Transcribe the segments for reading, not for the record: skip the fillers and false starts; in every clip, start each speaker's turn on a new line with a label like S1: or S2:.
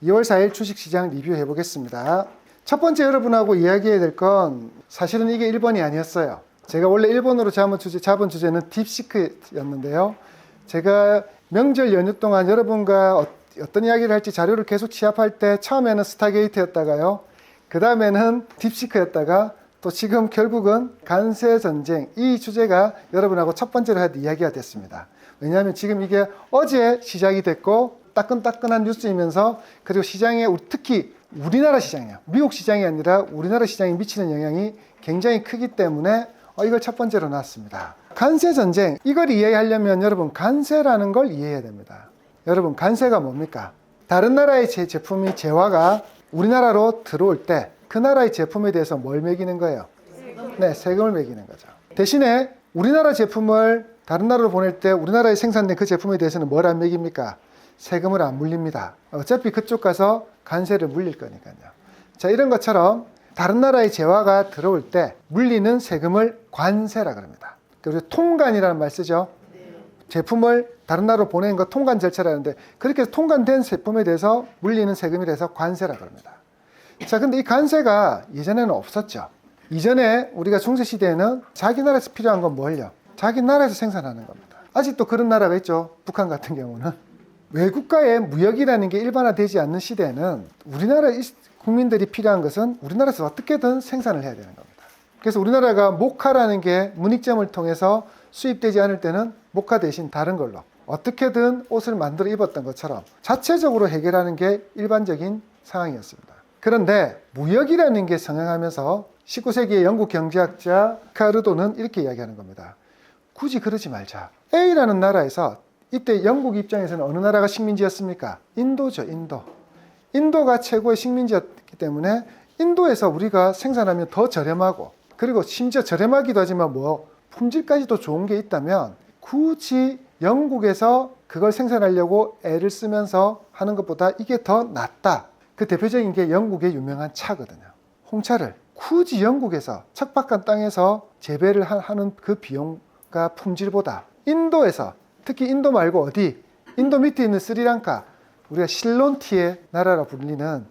S1: 2월 4일 주식시장 리뷰해 보겠습니다. 첫 번째 여러분하고 이야기해야 될 건 사실은 이게 1번이 아니었어요. 제가 원래 1번으로 잡은 주제는 딥시크였는데요. 제가 명절 연휴 동안 여러분과 어떤 이야기를 할지 자료를 계속 취합할 때 처음에는 스타게이트였다가요. 그 다음에는 딥시크였다가 또 지금 결국은 관세전쟁, 이 주제가 여러분하고 첫 번째로 할 이야기가 됐습니다. 왜냐하면 지금 이게 어제 시작이 됐고 따끈따끈한 뉴스이면서 그리고 시장에 특히 우리나라 시장이요. 미국 시장이 아니라 우리나라 시장에 미치는 영향이 굉장히 크기 때문에 이걸 첫 번째로 놨습니다. 관세전쟁, 이걸 이해하려면 여러분 관세라는 걸 이해해야 됩니다. 여러분 관세가 뭡니까? 다른 나라의 제품이 재화가 우리나라로 들어올 때 그 나라의 제품에 대해서 뭘 매기는 거예요? 네, 세금을 매기는 거죠. 대신에 우리나라 제품을 다른 나라로 보낼 때 우리나라에 생산된 그 제품에 대해서는 뭘 안 매깁니까? 세금을 안 물립니다. 어차피 그쪽 가서 관세를 물릴 거니까요. 자, 이런 것처럼 다른 나라의 재화가 들어올 때 물리는 세금을 관세라 그럽니다. 그리고 통관이라는 말 쓰죠. 제품을 다른 나라로 보내는 거 통관 절차라는데 그렇게 해서 통관된 제품에 대해서 물리는 세금이라서 관세라 그럽니다. 자, 근데 이 관세가 예전에는 없었죠. 이전에 우리가 중세시대에는 자기 나라에서 필요한 건 뭘요? 자기 나라에서 생산하는 겁니다. 아직도 그런 나라가 있죠. 북한 같은 경우는. 외국과의 무역이라는 게 일반화되지 않는 시대에는 우리나라 국민들이 필요한 것은 우리나라에서 어떻게든 생산을 해야 되는 겁니다. 그래서 우리나라가 목화라는 게 문익점을 통해서 수입되지 않을 때는 목화 대신 다른 걸로 어떻게든 옷을 만들어 입었던 것처럼 자체적으로 해결하는 게 일반적인 상황이었습니다. 그런데 무역이라는 게 성행하면서 19세기의 영국 경제학자 리카르도는 이렇게 이야기하는 겁니다. 굳이 그러지 말자. A라는 나라에서 이때 영국 입장에서는 어느 나라가 식민지였습니까? 인도죠, 인도. 인도가 최고의 식민지였기 때문에 인도에서 우리가 생산하면 더 저렴하고 그리고 심지어 저렴하기도 하지만 품질까지도 좋은 게 있다면 굳이 영국에서 그걸 생산하려고 애를 쓰면서 하는 것보다 이게 더 낫다. 그 대표적인 게 영국의 유명한 차거든요. 홍차를 굳이 영국에서 척박한 땅에서 재배를 하는 그 비용과 품질보다 인도에서 특히 인도 말고 어디? 인도 밑에 있는 스리랑카, 우리가 실론티의 나라라 불리는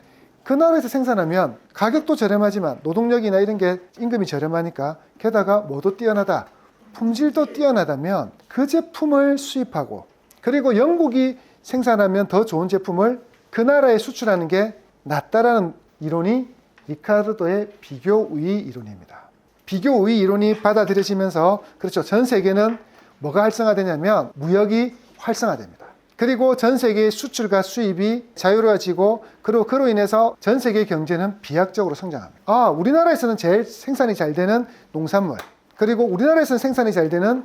S1: 그 나라에서 생산하면 가격도 저렴하지만 노동력이나 이런 게 임금이 저렴하니까 게다가 뭐도 뛰어나다, 품질도 뛰어나다면 그 제품을 수입하고 그리고 영국이 생산하면 더 좋은 제품을 그 나라에 수출하는 게 낫다라는 이론이 리카르도의 비교우위 이론입니다. 비교우위 이론이 받아들여지면서 그렇죠. 전 세계는 뭐가 활성화되냐면 무역이 활성화됩니다. 그리고 전 세계의 수출과 수입이 자유로워지고 그리고 그로 인해서 전 세계의 경제는 비약적으로 성장합니다. 우리나라에서는 제일 생산이 잘 되는 농산물 그리고 우리나라에서는 생산이 잘 되는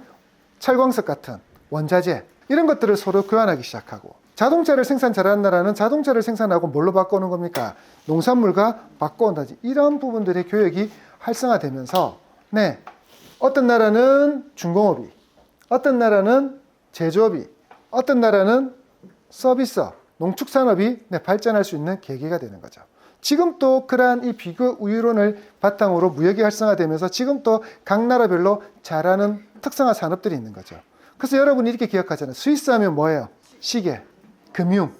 S1: 철광석 같은 원자재 이런 것들을 서로 교환하기 시작하고 자동차를 생산 잘하는 나라는 자동차를 생산하고 뭘로 바꿔오는 겁니까? 농산물과 바꿔온다지. 이런 부분들의 교역이 활성화되면서 어떤 나라는 중공업이 어떤 나라는 제조업이 어떤 나라는 서비스업, 농축산업이 발전할 수 있는 계기가 되는 거죠. 지금 또 그러한 이 비교 우위론을 바탕으로 무역이 활성화되면서 지금 또 각 나라별로 잘하는 특성화 산업들이 있는 거죠. 그래서 여러분이 이렇게 기억하잖아요. 스위스 하면 뭐예요? 시계, 금융.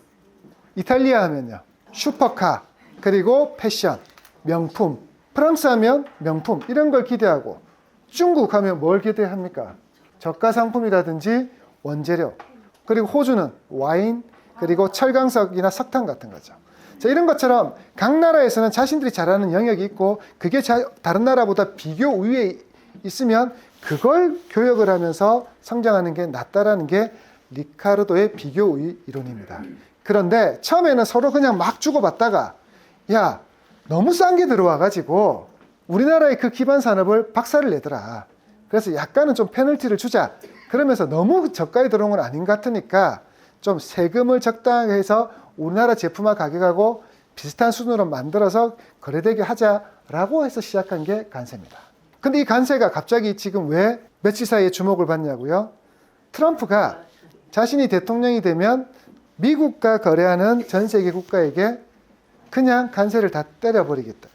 S1: 이탈리아 하면요. 슈퍼카, 그리고 패션, 명품. 프랑스 하면 명품, 이런 걸 기대하고 중국 하면 뭘 기대합니까? 저가 상품이라든지 원재료, 그리고 호주는 와인, 그리고 철강석이나 석탄 같은 거죠. 자, 이런 것처럼 각 나라에서는 자신들이 잘하는 영역이 있고 그게 다른 나라보다 비교 우위에 있으면 그걸 교역을 하면서 성장하는 게 낫다라는 게 리카르도의 비교 우위 이론입니다. 그런데 처음에는 서로 그냥 막 주고받다가 야, 너무 싼 게 들어와가지고 우리나라의 그 기반 산업을 박살을 내더라. 그래서 약간은 좀 페널티를 주자. 그러면서 너무 저가에 들어온 건 아닌 것 같으니까 좀 세금을 적당하게 해서 우리나라 제품과 가격하고 비슷한 수준으로 만들어서 거래되게 하자라고 해서 시작한 게 관세입니다. 근데 이 관세가 갑자기 지금 왜 며칠 사이에 주목을 받냐고요? 트럼프가 자신이 대통령이 되면 미국과 거래하는 전 세계 국가에게 그냥 관세를 다 때려버리겠다.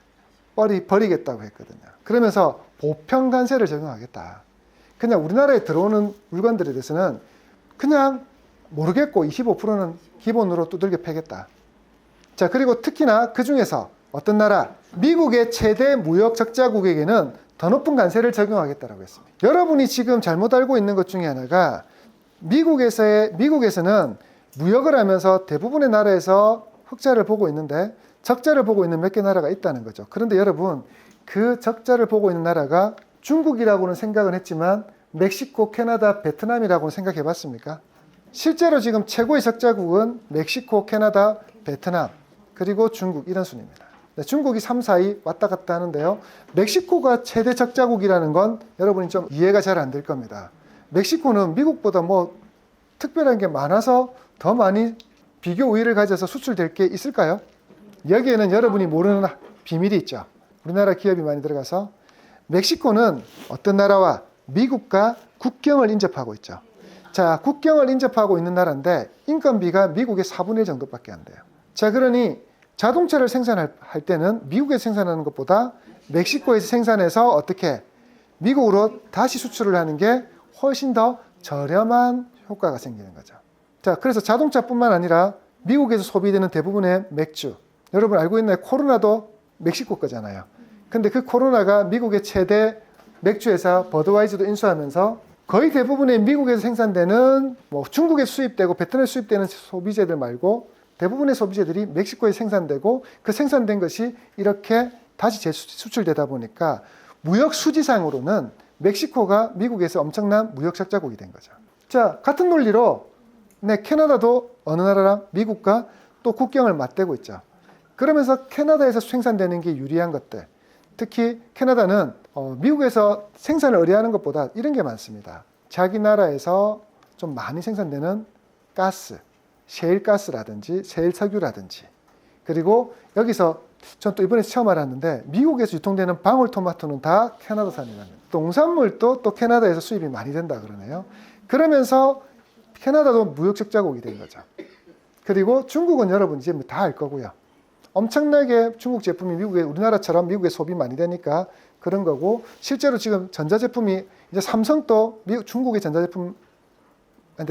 S1: 버리겠다고 했거든요. 그러면서 보편 관세를 적용하겠다. 그냥 우리나라에 들어오는 물건들에 대해서는 그냥 모르겠고 25%는 기본으로 두들겨 패겠다. 자, 그리고 특히나 그 중에서 어떤 나라? 미국의 최대 무역 적자국에게는 더 높은 관세를 적용하겠다라고 했습니다. 여러분이 지금 잘못 알고 있는 것 중에 하나가 미국에서는 무역을 하면서 대부분의 나라에서 흑자를 보고 있는데 적자를 보고 있는 몇 개 나라가 있다는 거죠. 그런데 여러분, 그 적자를 보고 있는 나라가 중국이라고는 생각은 했지만 멕시코, 캐나다, 베트남이라고는 생각해 봤습니까? 실제로 지금 최고의 적자국은 멕시코, 캐나다, 베트남, 그리고 중국 이런 순입니다. 중국이 3, 4위 왔다 갔다 하는데요. 멕시코가 최대 적자국이라는 건 여러분이 좀 이해가 잘 안 될 겁니다. 멕시코는 미국보다 뭐 특별한 게 많아서 더 많이 비교 우위를 가져서 수출될 게 있을까요? 여기에는 여러분이 모르는 비밀이 있죠. 우리나라 기업이 많이 들어가서 멕시코는 어떤 나라와 미국과 국경을 인접하고 있죠. 자, 국경을 인접하고 있는 나라인데 인건비가 미국의 4분의 1 정도밖에 안 돼요. 자, 그러니 자동차를 생산할 때는 미국에서 생산하는 것보다 멕시코에서 생산해서 어떻게 미국으로 다시 수출을 하는 게 훨씬 더 저렴한 효과가 생기는 거죠. 자, 그래서 자동차뿐만 아니라 미국에서 소비되는 대부분의 맥주, 여러분 알고 있나요? 코로나도 멕시코 거잖아요. 근데 그 코로나가 미국의 최대 맥주 회사 버드와이저도 인수하면서 거의 대부분의 미국에서 생산되는 뭐 중국에 수입되고 베트남에 수입되는 소비재들 말고 대부분의 소비재들이 멕시코에 생산되고 그 생산된 것이 이렇게 다시 재수출되다 보니까 무역 수지상으로는 멕시코가 미국에서 엄청난 무역 적자국이 된 거죠. 자, 같은 논리로 캐나다도 어느 나라랑 미국과 또 국경을 맞대고 있죠. 그러면서 캐나다에서 생산되는 게 유리한 것들, 특히 캐나다는 미국에서 생산을 의뢰하는 것보다 이런 게 많습니다. 자기 나라에서 좀 많이 생산되는 가스, 셰일가스라든지 셰일석유라든지, 그리고 여기서 전 또 이번에 처음 알았는데 미국에서 유통되는 방울토마토는 다 캐나다산이라는 거예요. 농산물도 또 캐나다에서 수입이 많이 된다 그러네요. 그러면서 캐나다도 무역적자국이 된 거죠. 그리고 중국은 여러분 이제 다 알 거고요. 엄청나게 중국 제품이 미국에 우리나라처럼 미국에 소비 많이 되니까 그런 거고, 실제로 지금 전자제품이 이제 삼성도 중국의 전자제품한테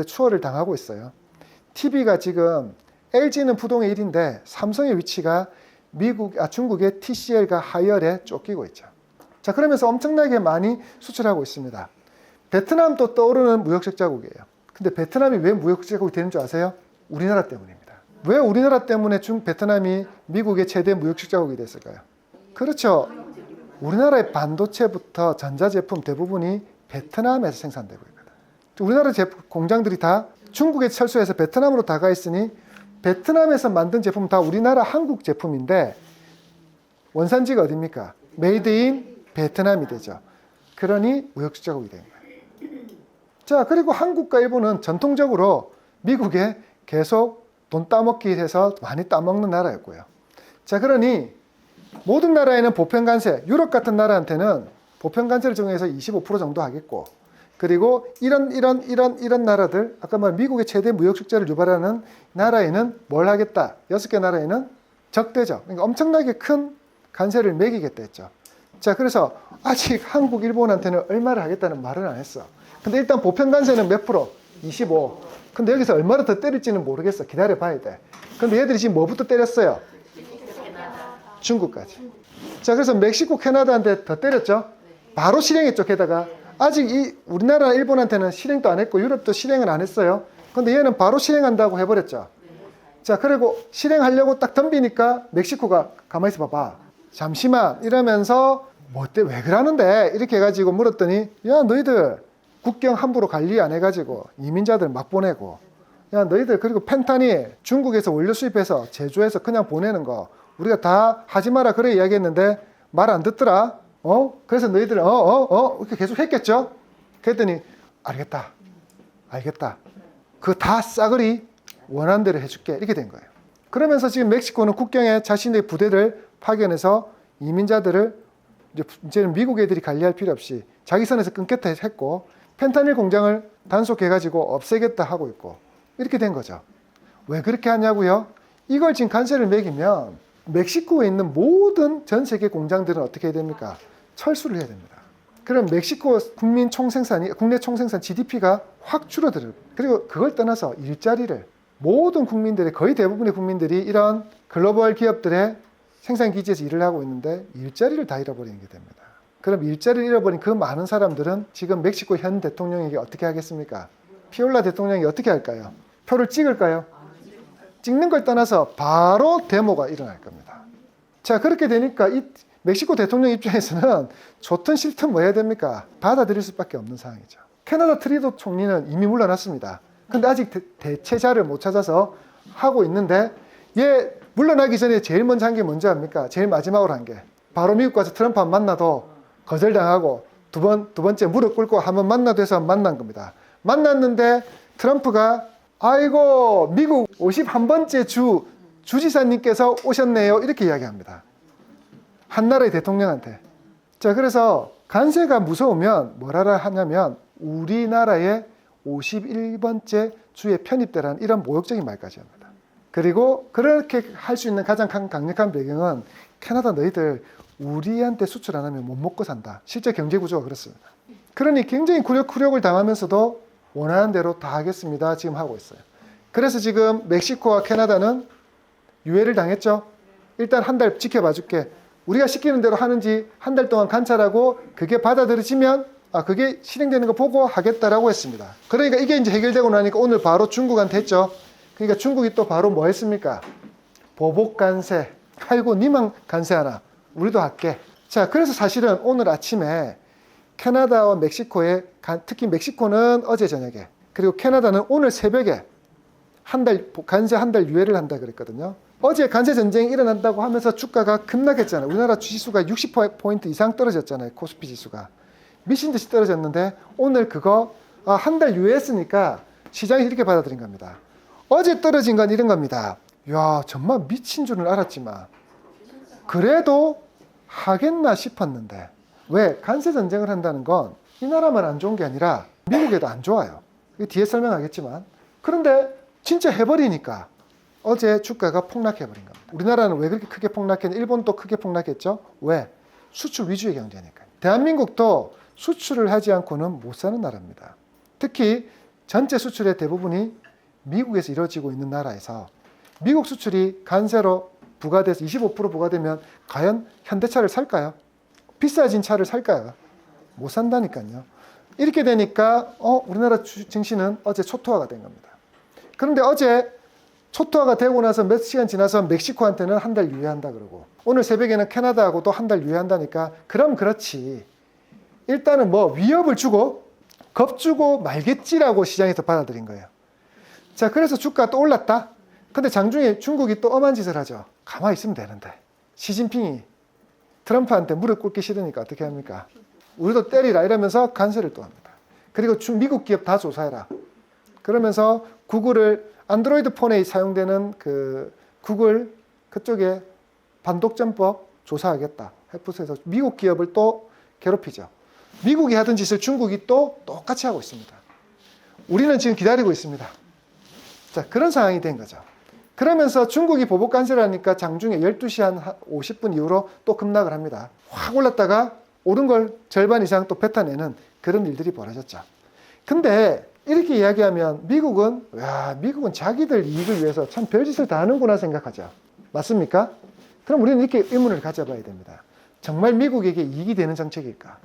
S1: 추월을 당하고 있어요. TV가 지금 LG는 부동의 1위인데 삼성의 위치가 중국의 TCL과 하이얼에 쫓기고 있죠. 자, 그러면서 엄청나게 많이 수출하고 있습니다. 베트남도 떠오르는 무역적자국이에요. 근데 베트남이 왜 무역적자국이 되는 줄 아세요? 우리나라 때문입니다. 왜 우리나라 때문에 베트남이 미국의 최대 무역적자국이 됐을까요? 그렇죠. 우리나라의 반도체부터 전자제품 대부분이 베트남에서 생산되고 있거든. 우리나라 공장들이 다 중국에 철수해서 베트남으로 다 가 있으니 베트남에서 만든 제품은 다 우리나라 한국 제품인데 원산지가 어디입니까? 메이드 인 베트남이 되죠. 그러니 무역적자국이 된 거예요. 자, 그리고 한국과 일본은 전통적으로 미국에 계속 돈 따먹기 해서 많이 따먹는 나라였고요. 자, 그러니 모든 나라에는 보편관세, 유럽 같은 나라한테는 보편관세를 정해서 25% 정도 하겠고, 그리고 이런 나라들, 아까 말 미국의 최대 무역적자를 유발하는 나라에는 뭘 하겠다? 6개 나라에는 적대적, 그러니까 엄청나게 큰 관세를 매기겠다 했죠. 자, 그래서 아직 한국, 일본한테는 얼마를 하겠다는 말은 안 했어. 근데 일단 보편관세는 몇 프로? 25. 근데 여기서 얼마를 더 때릴지는 모르겠어. 기다려 봐야 돼. 근데 얘들이 지금 뭐부터 때렸어요? 중국까지. 자, 그래서 멕시코, 캐나다한테 더 때렸죠. 바로 실행했죠. 게다가 아직 우리나라, 일본한테는 실행도 안 했고 유럽도 실행은 안 했어요. 근데 얘는 바로 실행한다고 해버렸죠. 자, 그리고 실행하려고 딱 덤비니까 멕시코가 가만히 있어 봐봐. 잠시만 이러면서 왜 그러는데? 이렇게 해가지고 물었더니, 야, 너희들 국경 함부로 관리 안 해가지고 이민자들 막 보내고, 야, 너희들 그리고 펜타닐 중국에서 원료 수입해서 제조해서 그냥 보내는 거 우리가 다 하지 마라 그래 이야기했는데 말 안 듣더라. 그래서 너희들은 이렇게 계속 했겠죠. 그랬더니 알겠다. 그거 다 싸그리 원하는 대로 해줄게 이렇게 된 거예요. 그러면서 지금 멕시코는 국경에 자신의 부대를 파견해서 이민자들을 이제는 미국 애들이 관리할 필요 없이 자기 선에서 끊겠다 했고, 펜타닐 공장을 단속해가지고 없애겠다 하고 있고, 이렇게 된 거죠. 왜 그렇게 하냐고요? 이걸 지금 관세를 매기면 멕시코에 있는 모든 전 세계 공장들은 어떻게 해야 됩니까? 철수를 해야 됩니다. 그럼 멕시코 국내 총생산 GDP가 확 줄어들어요. 그리고 그걸 떠나서 일자리를 모든 국민들의 거의 대부분의 국민들이 이런 글로벌 기업들의 생산 기지에서 일을 하고 있는데 일자리를 다 잃어버리는 게 됩니다. 그럼 일자리를 잃어버린 그 많은 사람들은 지금 멕시코 현 대통령에게 어떻게 하겠습니까? 피올라 대통령이 어떻게 할까요? 표를 찍을까요? 찍는 걸 떠나서 바로 데모가 일어날 겁니다. 자, 그렇게 되니까 이 멕시코 대통령 입장에서는 좋든 싫든 뭐 해야 됩니까? 받아들일 수밖에 없는 상황이죠. 캐나다 트리도 총리는 이미 물러났습니다. 근데 아직 대체자를 못 찾아서 하고 있는데 얘 물러나기 전에 제일 먼저 한 게 뭔지 압니까? 제일 마지막으로 한 게 바로 미국 가서 트럼프 안 만나도 거절당하고 두 번째 무릎 꿇고 한번 만나도 해서 만난 겁니다. 만났는데 트럼프가 아이고 미국 51번째 주지사님께서 오셨네요 이렇게 이야기합니다. 한 나라의 대통령한테. 자, 그래서 관세가 무서우면 뭐라 하냐면 우리나라의 51번째 주에 편입되라는 이런 모욕적인 말까지 합니다. 그리고 그렇게 할 수 있는 가장 강력한 배경은 캐나다 너희들 우리한테 수출 안 하면 못 먹고 산다. 실제 경제 구조가 그렇습니다. 그러니 굉장히 굴욕을 당하면서도 원하는 대로 다 하겠습니다. 지금 하고 있어요. 그래서 지금 멕시코와 캐나다는 유예를 당했죠. 일단 한 달 지켜봐 줄게. 우리가 시키는 대로 하는지 한 달 동안 관찰하고 그게 받아들여지면 그게 실행되는 거 보고 하겠다라고 했습니다. 그러니까 이게 이제 해결되고 나니까 오늘 바로 중국한테 했죠. 그러니까 중국이 또 바로 뭐 했습니까? 보복 관세. 아이고 니만 관세하나. 우리도 할게. 자, 그래서 사실은 오늘 아침에 캐나다와 멕시코에 특히 멕시코는 어제 저녁에 그리고 캐나다는 오늘 새벽에 관세 한 달 유예를 한다 그랬거든요. 어제 관세 전쟁이 일어난다고 하면서 주가가 급락했잖아요. 우리나라 주지수가 60포인트 이상 떨어졌잖아요. 코스피 지수가. 미친 듯이 떨어졌는데 오늘 그거 한 달 유예했으니까 시장이 이렇게 받아들인 겁니다. 어제 떨어진 건 이런 겁니다. 야, 정말 미친 줄은 알았지만 그래도 하겠나 싶었는데 왜? 관세 전쟁을 한다는 건 이 나라만 안 좋은 게 아니라 미국에도 안 좋아요. 뒤에 설명하겠지만 그런데 진짜 해버리니까 어제 주가가 폭락해버린 겁니다. 우리나라는 왜 그렇게 크게 폭락했냐? 일본도 크게 폭락했죠. 왜? 수출 위주의 경제니까. 대한민국도 수출을 하지 않고는 못 사는 나라입니다. 특히 전체 수출의 대부분이 미국에서 이루어지고 있는 나라에서 미국 수출이 관세로 부과돼서 25% 부과되면 과연 현대차를 살까요? 비싸진 차를 살까요? 못 산다니까요. 이렇게 되니까 우리나라 증시는 어제 초토화가 된 겁니다. 그런데 어제 초토화가 되고 나서 몇 시간 지나서 멕시코한테는 한 달 유예한다 그러고 오늘 새벽에는 캐나다하고도 한 달 유예한다니까 그럼 그렇지. 일단은 뭐 위협을 주고 겁주고 말겠지라고 시장에서 받아들인 거예요. 자, 그래서 주가 또 올랐다. 근데 장중에 중국이 또 엄한 짓을 하죠. 가만히 있으면 되는데 시진핑이 트럼프한테 무릎 꿇기 싫으니까 어떻게 합니까? 우리도 때리라 이러면서 관세를 또 합니다. 그리고 미국 기업 다 조사해라. 그러면서 구글을 안드로이드 폰에 사용되는 그 구글 그쪽에 반독점법 조사하겠다. 해프에서 미국 기업을 또 괴롭히죠. 미국이 하던 짓을 중국이 또 똑같이 하고 있습니다. 우리는 지금 기다리고 있습니다. 자, 그런 상황이 된 거죠. 그러면서 중국이 보복 관세를 하니까 장중에 12시 한 50분 이후로 또 급락을 합니다. 확 올랐다가 오른 걸 절반 이상 또 뱉어내는 그런 일들이 벌어졌죠. 근데 이렇게 이야기하면 미국은 자기들 이익을 위해서 참 별짓을 다 하는구나 생각하죠. 맞습니까? 그럼 우리는 이렇게 의문을 가져봐야 됩니다. 정말 미국에게 이익이 되는 정책일까?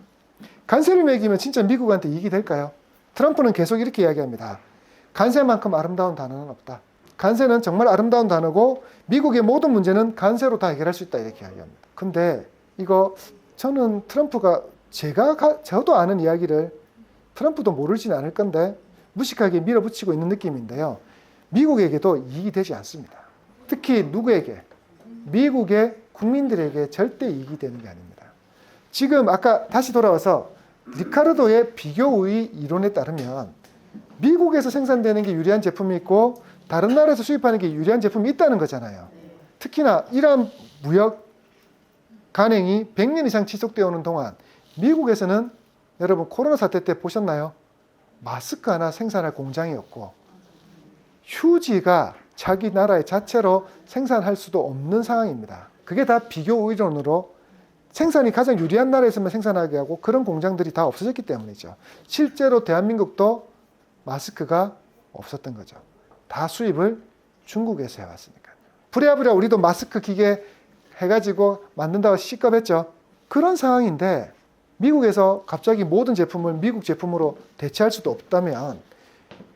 S1: 관세를 매기면 진짜 미국한테 이익이 될까요? 트럼프는 계속 이렇게 이야기합니다. 관세만큼 아름다운 단어는 없다. 관세는 정말 아름다운 단어고 미국의 모든 문제는 관세로 다 해결할 수 있다 이렇게 이야기합니다. 근데 이거 저는 트럼프가 저도 아는 이야기를 트럼프도 모르진 않을 건데 무식하게 밀어붙이고 있는 느낌인데요. 미국에게도 이익이 되지 않습니다. 특히 누구에게? 미국의 국민들에게 절대 이익이 되는 게 아닙니다. 지금 아까 다시 돌아와서 리카르도의 비교우위 이론에 따르면 미국에서 생산되는 게 유리한 제품이 있고 다른 나라에서 수입하는 게 유리한 제품이 있다는 거잖아요. 특히나 이러한 무역 간행이 100년 이상 지속되어 오는 동안 미국에서는 여러분 코로나 사태 때 보셨나요? 마스크 하나 생산할 공장이 없고 휴지가 자기 나라의 자체로 생산할 수도 없는 상황입니다. 그게 다 비교 이론으로 생산이 가장 유리한 나라에서만 생산하게 하고 그런 공장들이 다 없어졌기 때문이죠. 실제로 대한민국도 마스크가 없었던 거죠. 다 수입을 중국에서 해왔으니까요. 부랴부랴 우리도 마스크 기계 해가지고 만든다고 시겁했죠. 그런 상황인데 미국에서 갑자기 모든 제품을 미국 제품으로 대체할 수도 없다면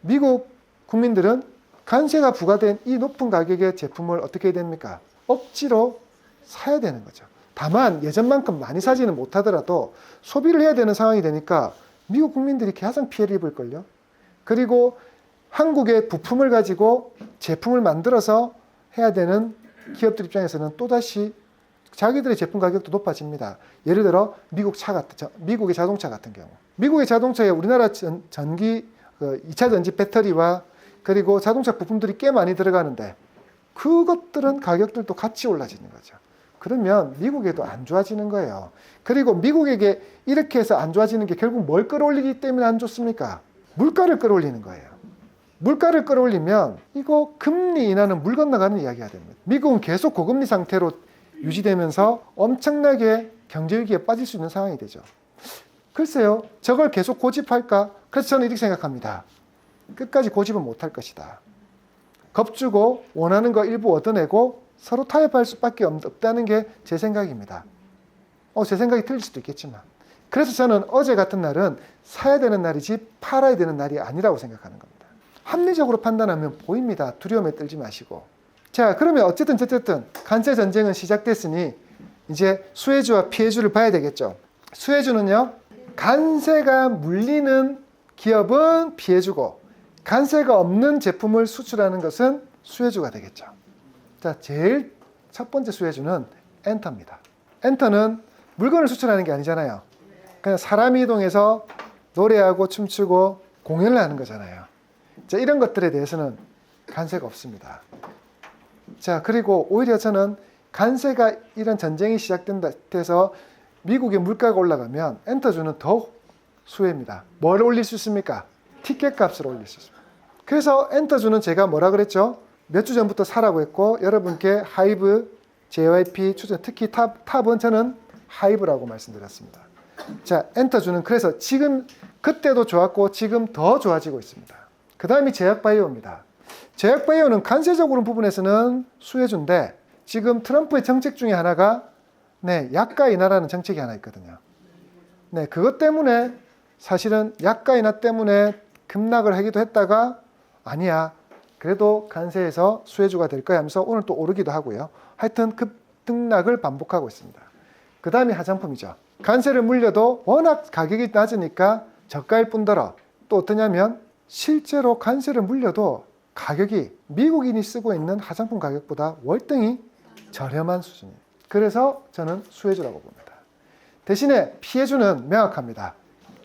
S1: 미국 국민들은 관세가 부과된 이 높은 가격의 제품을 어떻게 해야 됩니까? 억지로 사야 되는 거죠. 다만 예전만큼 많이 사지는 못하더라도 소비를 해야 되는 상황이 되니까 미국 국민들이 가장 피해를 입을걸요. 그리고 한국의 부품을 가지고 제품을 만들어서 해야 되는 기업들 입장에서는 또다시 자기들의 제품 가격도 높아집니다. 예를 들어 미국의 자동차 같은 경우. 미국의 자동차에 우리나라 전기 2차 전지 배터리와 그리고 자동차 부품들이 꽤 많이 들어가는데 그것들은 가격들도 같이 올라지는 거죠. 그러면 미국에도 안 좋아지는 거예요. 그리고 미국에게 이렇게 해서 안 좋아지는 게 결국 뭘 끌어올리기 때문에 안 좋습니까? 물가를 끌어올리는 거예요. 물가를 끌어올리면 이거 금리 인하는 물 건너가는 이야기가 됩니다. 미국은 계속 고금리 상태로 유지되면서 엄청나게 경제위기에 빠질 수 있는 상황이 되죠. 글쎄요, 저걸 계속 고집할까? 그래서 저는 이렇게 생각합니다. 끝까지 고집은 못할 것이다. 겁주고 원하는 거 일부 얻어내고 서로 타협할 수밖에 없다는 게 제 생각입니다. 제 생각이 틀릴 수도 있겠지만. 그래서 저는 어제 같은 날은 사야 되는 날이지 팔아야 되는 날이 아니라고 생각하는 겁니다. 합리적으로 판단하면 보입니다. 두려움에 떨지 마시고. 자, 그러면 어쨌든 관세 전쟁은 시작됐으니 이제 수혜주와 피해주를 봐야 되겠죠. 수혜주는요, 관세가 물리는 기업은 피해주고 관세가 없는 제품을 수출하는 것은 수혜주가 되겠죠. 자, 제일 첫 번째 수혜주는 엔터입니다. 엔터는 물건을 수출하는 게 아니잖아요. 그냥 사람이 이동해서 노래하고 춤추고 공연을 하는 거잖아요. 자, 이런 것들에 대해서는 관세가 없습니다. 자, 그리고 오히려 저는 관세가 이런 전쟁이 시작된다 해서 미국의 물가가 올라가면 엔터주는 더욱 수혜입니다. 뭘 올릴 수 있습니까? 티켓 값을 올릴 수 있습니다. 그래서 엔터주는 제가 뭐라 그랬죠? 몇 주 전부터 사라고 했고 여러분께 하이브, JYP 추천, 특히 탑은 저는 하이브라고 말씀드렸습니다. 자, 엔터주는 그래서 지금 그때도 좋았고 지금 더 좋아지고 있습니다. 그 다음이 제약바이오입니다. 제약바이오는 관세적으로 부분에서는 수혜주인데 지금 트럼프의 정책 중에 하나가 약가 인하라는 정책이 하나 있거든요. 그것 때문에 사실은 약가 인하 때문에 급락을 하기도 했다가 아니야, 그래도 관세에서 수혜주가 될 거야 하면서 오늘 또 오르기도 하고요. 하여튼 급등락을 반복하고 있습니다. 그 다음이 화장품이죠. 관세를 물려도 워낙 가격이 낮으니까 저가일 뿐더러 또 어떠냐면 실제로 관세를 물려도 가격이 미국인이 쓰고 있는 화장품 가격보다 월등히 저렴한 수준이에요. 그래서 저는 수혜주라고 봅니다. 대신에 피해주는 명확합니다.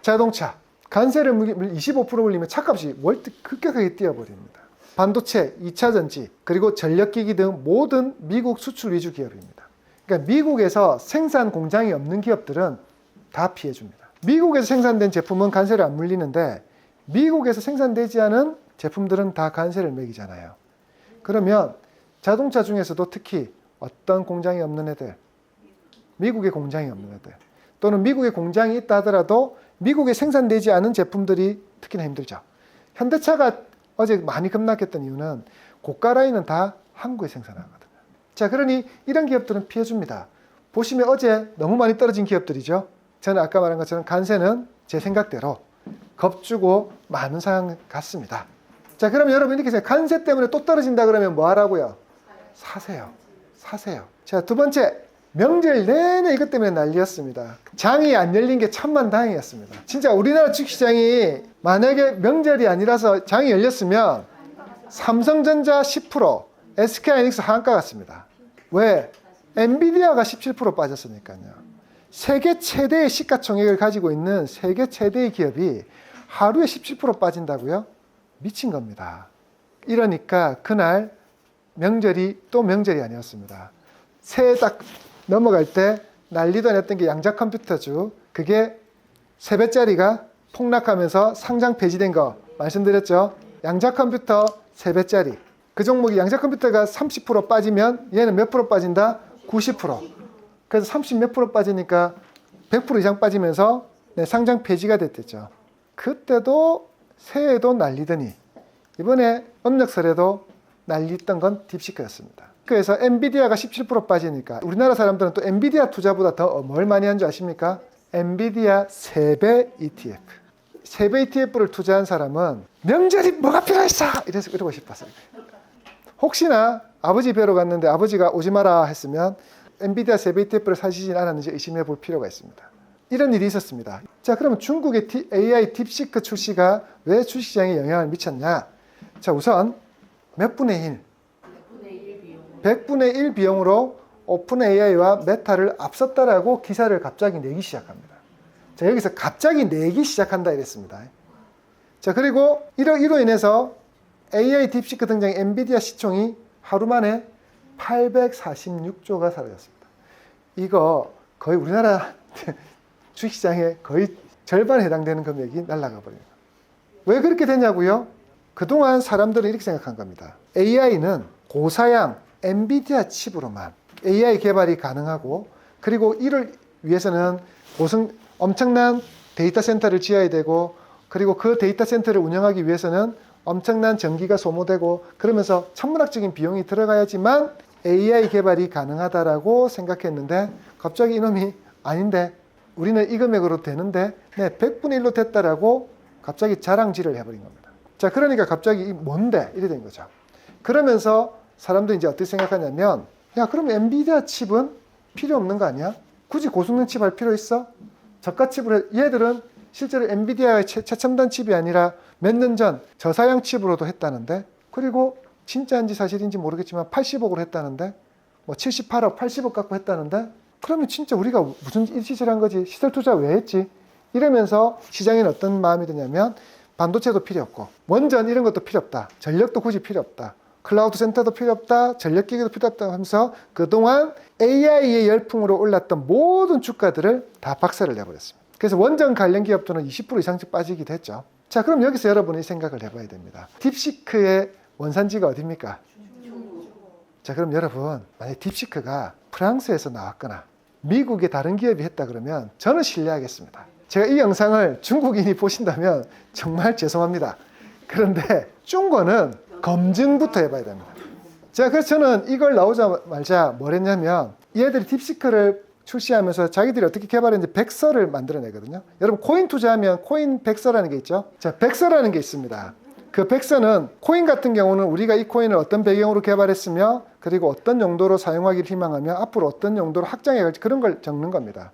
S1: 자동차, 관세를 25% 물리면 차값이 급격하게 뛰어버립니다. 반도체, 2차 전지, 그리고 전력기기 등 모든 미국 수출 위주 기업입니다. 그러니까 미국에서 생산 공장이 없는 기업들은 다 피해줍니다. 미국에서 생산된 제품은 관세를 안 물리는데 미국에서 생산되지 않은 제품들은 다 관세를 매기잖아요. 그러면 자동차 중에서도 특히 어떤 공장이 없는 애들, 미국에 공장이 없는 애들, 또는 미국에 공장이 있다 하더라도 미국에 생산되지 않은 제품들이 특히나 힘들죠. 현대차가 어제 많이 급락했던 이유는 고가 라인은 다 한국에 생산하거든요. 자, 그러니 이런 기업들은 피해줍니다. 보시면 어제 너무 많이 떨어진 기업들이죠. 저는 아까 말한 것처럼 관세는 제 생각대로 겁주고 많은 상황 같습니다. 자, 그럼 여러분 이렇게 해서 관세 때문에 또 떨어진다 그러면 뭐 하라고요? 사세요. 자, 두 번째, 명절 내내 이것 때문에 난리였습니다. 장이 안 열린 게 천만다행이었습니다. 진짜 우리나라 주식시장이 만약에 명절이 아니라서 장이 열렸으면 삼성전자 10%, SK하이닉스 하한가 같습니다. 왜? 엔비디아가 17% 빠졌으니까요. 세계 최대의 시가총액을 가지고 있는 세계 최대의 기업이 하루에 17% 빠진다고요? 미친 겁니다. 이러니까 그날 명절이 또 명절이 아니었습니다. 새해 딱 넘어갈 때 난리도 아니었던 게 양자컴퓨터주, 그게 3배짜리가 폭락하면서 상장 폐지된 거 말씀드렸죠. 양자컴퓨터 3배짜리, 그 종목이 양자컴퓨터가 30% 빠지면 얘는 몇 프로 빠진다? 90%. 그래서 30 몇 프로 빠지니까 100% 이상 빠지면서 상장 폐지가 됐댔죠. 그때도 새해에도 난리더니 이번에 업력설에도 난리던 건 딥시크였습니다. 그래서 엔비디아가 17% 빠지니까 우리나라 사람들은 또 엔비디아 투자보다 더 뭘 많이 한 줄 아십니까? 엔비디아 3배 ETF. 3배 ETF를 투자한 사람은 명절이 뭐가 필요했어! 이러고 싶었어요. 혹시나 아버지 뵈러 갔는데 아버지가 오지 마라 했으면 엔비디아 3배 ETF를 사시진 않았는지 의심해 볼 필요가 있습니다. 이런 일이 있었습니다. 자, 그러면 중국의 AI 딥시크 출시가 왜 주식시장에 영향을 미쳤냐? 자, 우선 몇 분의 1? 100분의 1 비용으로 오픈 AI와 메타를 앞섰다라고 기사를 갑자기 내기 시작합니다. 자, 여기서 갑자기 내기 시작한다 이랬습니다. 자, 그리고 이로 인해서 AI 딥시크 등장 엔비디아 시총이 하루 만에 846조가 사라졌습니다. 이거 거의 우리나라 주식시장의 거의 절반에 해당되는 금액이 날아가 버립니다. 왜 그렇게 되냐고요? 그동안 사람들은 이렇게 생각한 겁니다. AI는 고사양 엔비디아 칩으로만 AI 개발이 가능하고, 그리고 이를 위해서는 엄청난 데이터 센터를 지어야 되고, 그리고 그 데이터 센터를 운영하기 위해서는 엄청난 전기가 소모되고, 그러면서 천문학적인 비용이 들어가야지만 AI 개발이 가능하다라고 생각했는데, 갑자기 이놈이 아닌데 우리는 이 금액으로 되는데 100분의 1로 됐다라고 갑자기 자랑질을 해버린 겁니다. 자, 그러니까 갑자기 이 뭔데? 이래 된 거죠. 그러면서 사람들이 이제 어떻게 생각하냐면, 야, 그럼 엔비디아 칩은 필요 없는 거 아니야? 굳이 고성능 칩 할 필요 있어? 저가 칩으로 얘들은 실제로 엔비디아의 최첨단 칩이 아니라 몇 년 전 저사양 칩으로도 했다는데, 그리고 진짜인지 사실인지 모르겠지만 80억으로 했다는데, 뭐 78억, 80억 갖고 했다는데, 그러면 진짜 우리가 무슨 짓을 한 거지? 시설 투자 왜 했지? 이러면서 시장에는 어떤 마음이 드냐면, 반도체도 필요 없고 원전 이런 것도 필요 없다, 전력도 굳이 필요 없다, 클라우드 센터도 필요 없다, 전력기기도 필요 없다 하면서 그동안 AI의 열풍으로 올랐던 모든 주가들을 다 박살을 내버렸습니다. 그래서 원전 관련 기업들은 20% 이상씩 빠지기도 했죠. 자, 그럼 여기서 여러분이 생각을 해봐야 됩니다. 딥시크의 원산지가 어디입니까? 자, 그럼 여러분, 만약에 딥시크가 프랑스에서 나왔거나 미국의 다른 기업이 했다 그러면 저는 신뢰하겠습니다. 제가 이 영상을 중국인이 보신다면 정말 죄송합니다. 그런데 중국은 검증부터 해봐야 됩니다. 자, 그래서 저는 이걸 나오자마자 뭘 했냐면, 얘들이 딥시크를 출시하면서 자기들이 어떻게 개발했는지 백서를 만들어내거든요. 여러분, 코인 투자하면 코인 백서라는 게 있죠. 자, 백서라는 게 있습니다. 그 백서는 코인 같은 경우는 우리가 이 코인을 어떤 배경으로 개발했으며, 그리고 어떤 용도로 사용하기를 희망하며, 앞으로 어떤 용도로 확장해 갈지, 그런 걸 적는 겁니다.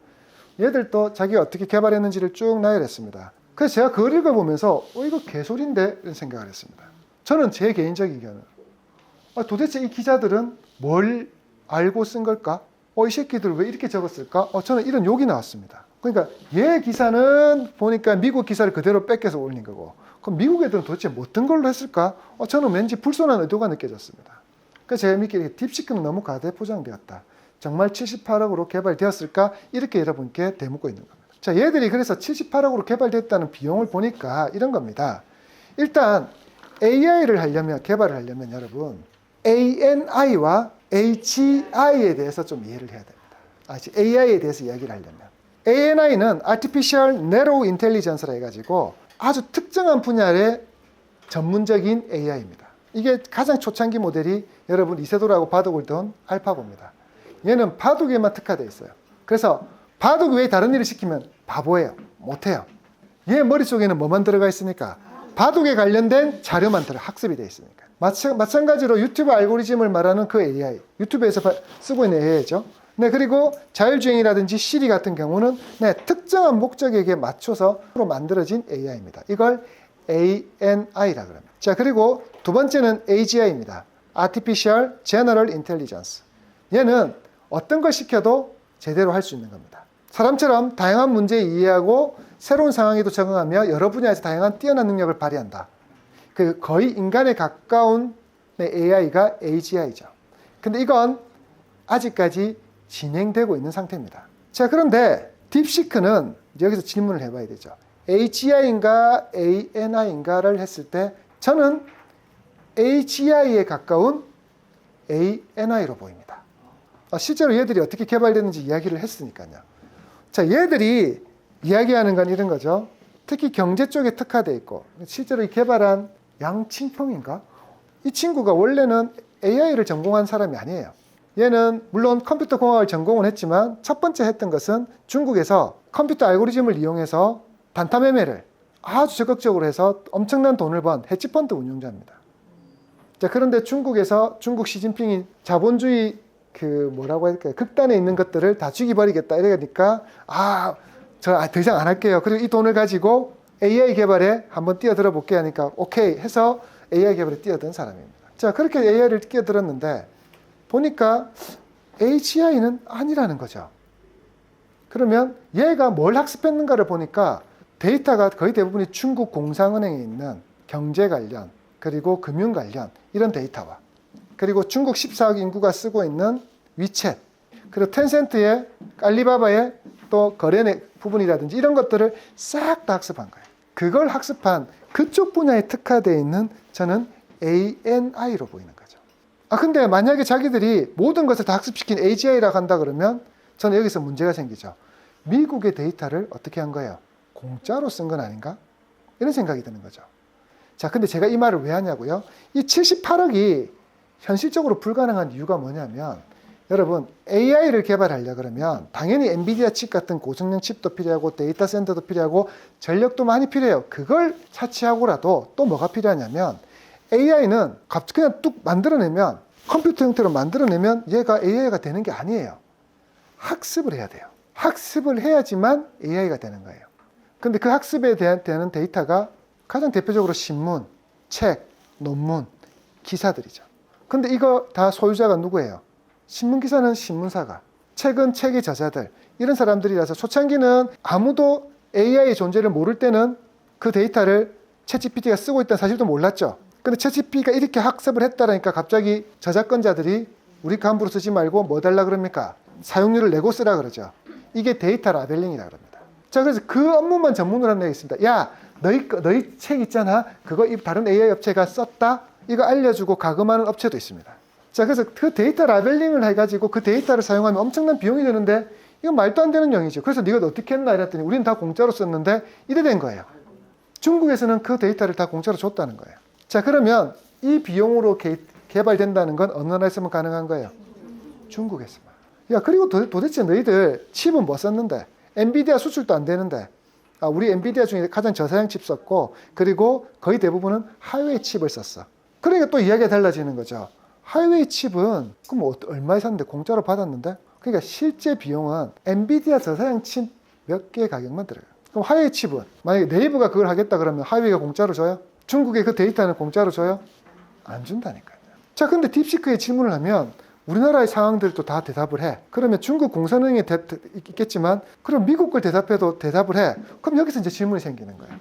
S1: 얘들도 자기가 어떻게 개발했는지를 쭉 나열했습니다. 그래서 제가 그걸 읽어보면서 이거 개소리인데? 이런 생각을 했습니다. 저는 제 개인적인 의견은, 도대체 이 기자들은 뭘 알고 쓴 걸까? 이 새끼들 왜 이렇게 적었을까? 저는 이런 욕이 나왔습니다. 그러니까 얘 기사는 보니까 미국 기사를 그대로 뺏겨서 올린 거고, 그럼 미국 애들은 도대체 뭐 어떤 걸로 했을까? 저는 왠지 불손한 의도가 느껴졌습니다. 그래서 제가 믿기에 딥시크는 너무 과대 포장되었다. 정말 78억으로 개발되었을까? 이렇게 여러분께 대묻고 있는 겁니다. 자, 얘들이 그래서 78억으로 개발됐다는 비용을 보니까 이런 겁니다. 일단 AI를 개발을 하려면 여러분, ANI와 HI에 대해서 좀 이해를 해야 됩니다. AI에 대해서 이야기를 하려면. ANI는 Artificial Narrow Intelligence라 해가지고 아주 특정한 분야의 전문적인 AI입니다. 이게 가장 초창기 모델이 여러분 이세돌하고 바둑을 둔 알파고입니다. 얘는 바둑에만 특화되어 있어요. 그래서 바둑 외에 다른 일을 시키면 바보예요. 못해요. 얘 머릿속에는 뭐만 들어가 있으니까? 바둑에 관련된 자료만 학습이 되어 있으니까. 마찬가지로 유튜브 알고리즘을 말하는 그 AI, 유튜브에서 쓰고 있는 AI죠. 네, 그리고 자율주행이라든지 시리 같은 경우는 특정한 목적에게 맞춰서 만들어진 AI입니다. 이걸 ANI라 그럽니다. 자, 그리고 두 번째는 AGI입니다. Artificial General Intelligence. 얘는 어떤 걸 시켜도 제대로 할 수 있는 겁니다. 사람처럼 다양한 문제에 이해하고 새로운 상황에도 적응하며 여러 분야에서 다양한 뛰어난 능력을 발휘한다. 거의 인간에 가까운 AI가 AGI죠. 근데 이건 아직까지 진행되고 있는 상태입니다. 자, 그런데 딥시크는 여기서 질문을 해봐야 되죠. AGI인가 ANI인가를 했을 때 저는 AGI에 가까운 ANI로 보입니다. 실제로 얘들이 어떻게 개발됐는지 이야기를 했으니까요. 자, 얘들이 이야기하는 건 이런 거죠. 특히 경제 쪽에 특화되어 있고, 실제로 이 개발한 양칭펑인가? 이 친구가 원래는 AI를 전공한 사람이 아니에요. 얘는 물론 컴퓨터 공학을 전공은 했지만 첫 번째 했던 것은 중국에서 컴퓨터 알고리즘을 이용해서 단타 매매를 아주 적극적으로 해서 엄청난 돈을 번 헤지펀드 운용자입니다. 자, 그런데 중국에서 중국 시진핑이 자본주의 뭐라고 할까요? 극단에 있는 것들을 다 죽여버리겠다 이러니까 저 더 이상 안 할게요. 그리고 이 돈을 가지고 AI 개발에 한번 뛰어들어 볼게 하니까 오케이 해서 AI 개발에 뛰어든 사람입니다. 자, 그렇게 AI를 뛰어들었는데 보니까 AGI는 아니라는 거죠. 그러면 얘가 뭘 학습했는가를 보니까 데이터가 거의 대부분이 중국 공상은행에 있는 경제 관련 그리고 금융 관련 이런 데이터와 그리고 중국 14억 인구가 쓰고 있는 위챗 그리고 텐센트의 알리바바의 또 거래 부분이라든지 이런 것들을 싹 다 학습한 거예요. 그걸 학습한 그쪽 분야에 특화되어 있는 저는 ANI로 보이는 거죠. 근데 만약에 자기들이 모든 것을 다 학습시킨 AGI라고 한다 그러면 저는 여기서 문제가 생기죠. 미국의 데이터를 어떻게 한 거예요? 공짜로 쓴 건 아닌가? 이런 생각이 드는 거죠. 자, 근데 제가 이 말을 왜 하냐고요? 이 78억이 현실적으로 불가능한 이유가 뭐냐면 여러분 AI를 개발하려 그러면 당연히 엔비디아 칩 같은 고성능 칩도 필요하고 데이터 센터도 필요하고 전력도 많이 필요해요. 그걸 차치하고라도 또 뭐가 필요하냐면 AI는 그냥 뚝 만들어내면 컴퓨터 형태로 만들어내면 얘가 AI가 되는 게 아니에요. 학습을 해야 돼요. 학습을 해야지만 AI가 되는 거예요. 근데 그 학습에 대한 되는 데이터가 가장 대표적으로 신문, 책, 논문, 기사들이죠. 근데 이거 다 소유자가 누구예요? 신문 기사는 신문사가, 책은 책의 저자들, 이런 사람들이라서 초창기는 아무도 AI의 존재를 모를 때는 그 데이터를 챗GPT가 쓰고 있다는 사실도 몰랐죠. 근데 챗GPT가 이렇게 학습을 했다라니까 갑자기 저작권자들이 우리 거 함부로 쓰지 말고 뭐 달라 그럽니까? 사용료를 내고 쓰라 그러죠. 이게 데이터 라벨링이라 그럽니다. 자, 그래서 그 업무만 전문으로 하는 게 있습니다. 야, 너희 책 있잖아. 그거 다른 AI 업체가 썼다. 이거 알려주고 가금하는 업체도 있습니다. 자, 그래서 그 데이터 라벨링을 해가지고 그 데이터를 사용하면 엄청난 비용이 드는데 이건 말도 안 되는 영이죠. 그래서 네가 어떻게 했나 이랬더니 우리는 다 공짜로 썼는데 이래 된 거예요. 중국에서는 그 데이터를 다 공짜로 줬다는 거예요. 자, 그러면 이 비용으로 개발된다는 건 어느 나라에서만 가능한 거예요? 중국에서만. 야, 그리고 도대체 너희들 칩은 뭐 썼는데? 엔비디아 수출도 안 되는데. 우리 엔비디아 중에 가장 저사양 칩 썼고 그리고 거의 대부분은 하이웨이 칩을 썼어. 그러니까 또 이야기가 달라지는 거죠. 하이웨이 칩은 그럼 얼마에 샀는데 공짜로 받았는데? 그러니까 실제 비용은 엔비디아 저사양 칩 몇 개의 가격만 들어요. 그럼 하이웨이 칩은 만약에 네이버가 그걸 하겠다 그러면 하이웨이가 공짜로 줘요? 중국의 그 데이터는 공짜로 줘요? 안 준다니까요. 자, 근데 딥시크에 질문을 하면 우리나라의 상황들도 다 대답을 해. 그러면 중국 공산은행에 있겠지만 그럼 미국 걸 대답해도 대답을 해. 그럼 여기서 이제 질문이 생기는 거예요.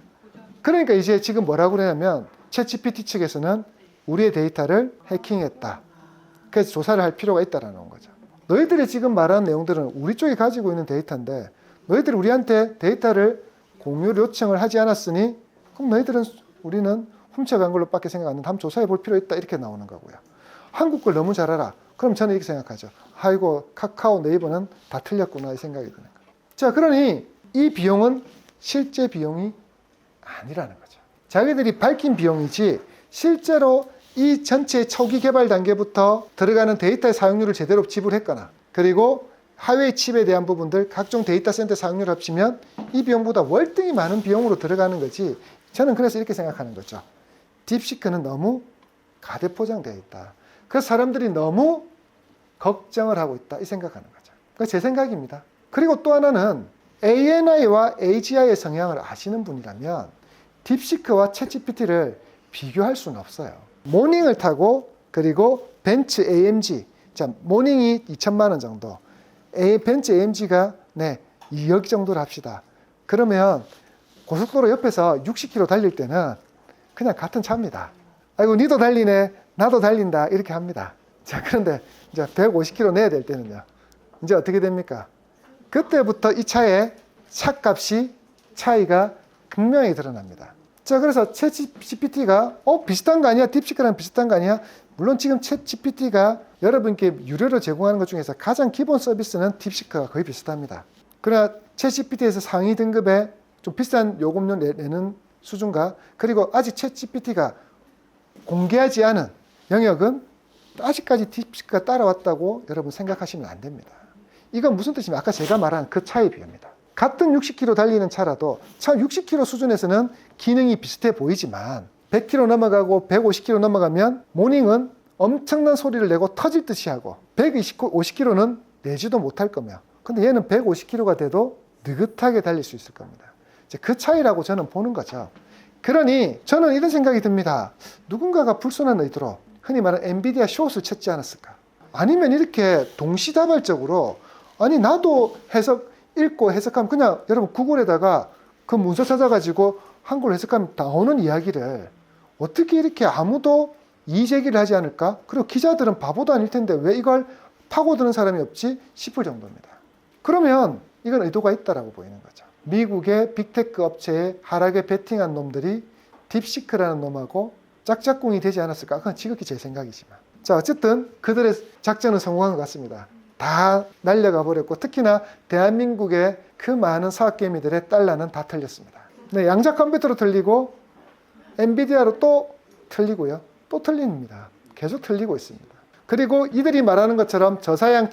S1: 그러니까 이제 지금 뭐라고 그러냐면 챗GPT 측에서는 우리의 데이터를 해킹했다. 그래서 조사를 할 필요가 있다라는 거죠. 너희들이 지금 말하는 내용들은 우리 쪽이 가지고 있는 데이터인데 너희들이 우리한테 데이터를 공유 요청을 하지 않았으니 그럼 우리는 훔쳐간 걸로밖에 생각 안 하는데 한번 조사해 볼 필요 있다 이렇게 나오는 거고요. 한국 걸 너무 잘 알아. 그럼 저는 이렇게 생각하죠. 아이고 카카오 네이버는 다 틀렸구나 이 생각이 드는 거예요. 자, 그러니 이 비용은 실제 비용이 아니라는 거죠. 자기들이 밝힌 비용이지 실제로 이 전체 초기 개발 단계부터 들어가는 데이터의 사용료를 제대로 지불했거나 그리고 하웨이 칩에 대한 부분들 각종 데이터 센터 사용료를 합치면 이 비용보다 월등히 많은 비용으로 들어가는 거지. 저는 그래서 이렇게 생각하는 거죠. 딥시크는 너무 가대포장되어 있다. 그래서 사람들이 너무 걱정을 하고 있다 이 생각하는 거죠. 그게 제 생각입니다. 그리고 또 하나는 ANI와 AGI의 성향을 아시는 분이라면 딥시크와 챗GPT를 비교할 수는 없어요. 모닝을 타고 그리고 벤츠 AMG, 자 모닝이 2천만 원 정도, 벤츠 AMG가 2억 정도로 합시다. 그러면 고속도로 옆에서 60km 달릴 때는 그냥 같은 차입니다. 아이고 니도 달리네, 나도 달린다 이렇게 합니다. 자, 그런데 이제 150km 내야 될 때는요. 이제 어떻게 됩니까? 그때부터 이 차의 차값이 차이가 분명히 드러납니다. 자, 그래서 챗GPT가 비슷한 거 아니야? 딥시크랑 비슷한 거 아니야? 물론 지금 챗GPT가 여러분께 유료로 제공하는 것 중에서 가장 기본 서비스는 딥시크가 거의 비슷합니다. 그러나 챗GPT에서 상위 등급의 좀 비싼 요금료 내는 수준과 그리고 아직 챗GPT가 공개하지 않은 영역은 아직까지 딥시크가 따라왔다고 여러분 생각하시면 안 됩니다. 이건 무슨 뜻이냐면 아까 제가 말한 그 차에 비합니다. 같은 60km 달리는 차라도 차 60km 수준에서는 기능이 비슷해 보이지만 100km 넘어가고 150km 넘어가면 모닝은 엄청난 소리를 내고 터질 듯이 하고 150km는 내지도 못할 거며 근데 얘는 150km가 돼도 느긋하게 달릴 수 있을 겁니다. 이제 그 차이라고 저는 보는 거죠. 그러니 저는 이런 생각이 듭니다. 누군가가 불순한 의도로 흔히 말하는 엔비디아 숏을 쳤지 않았을까? 아니면 이렇게 동시다발적으로 아니 나도 읽고 해석하면 그냥 여러분 구글에다가 그 문서 찾아가지고 한글로 해석하면 나오는 이야기를 어떻게 이렇게 아무도 이의제기를 하지 않을까? 그리고 기자들은 바보도 아닐 텐데 왜 이걸 파고드는 사람이 없지? 싶을 정도입니다. 그러면 이건 의도가 있다라고 보이는 거죠. 미국의 빅테크 업체에 하락에 베팅한 놈들이 딥시크라는 놈하고 짝짝꿍이 되지 않았을까? 그건 지극히 제 생각이지만. 자, 어쨌든 그들의 작전은 성공한 것 같습니다. 다 날려가 버렸고 특히나 대한민국의 그 많은 사학개미들의 달러는 다 틀렸습니다. 네, 양자 컴퓨터로 틀리고 엔비디아로 또 틀리고요. 또 틀립니다. 계속 틀리고 있습니다. 그리고 이들이 말하는 것처럼 저사양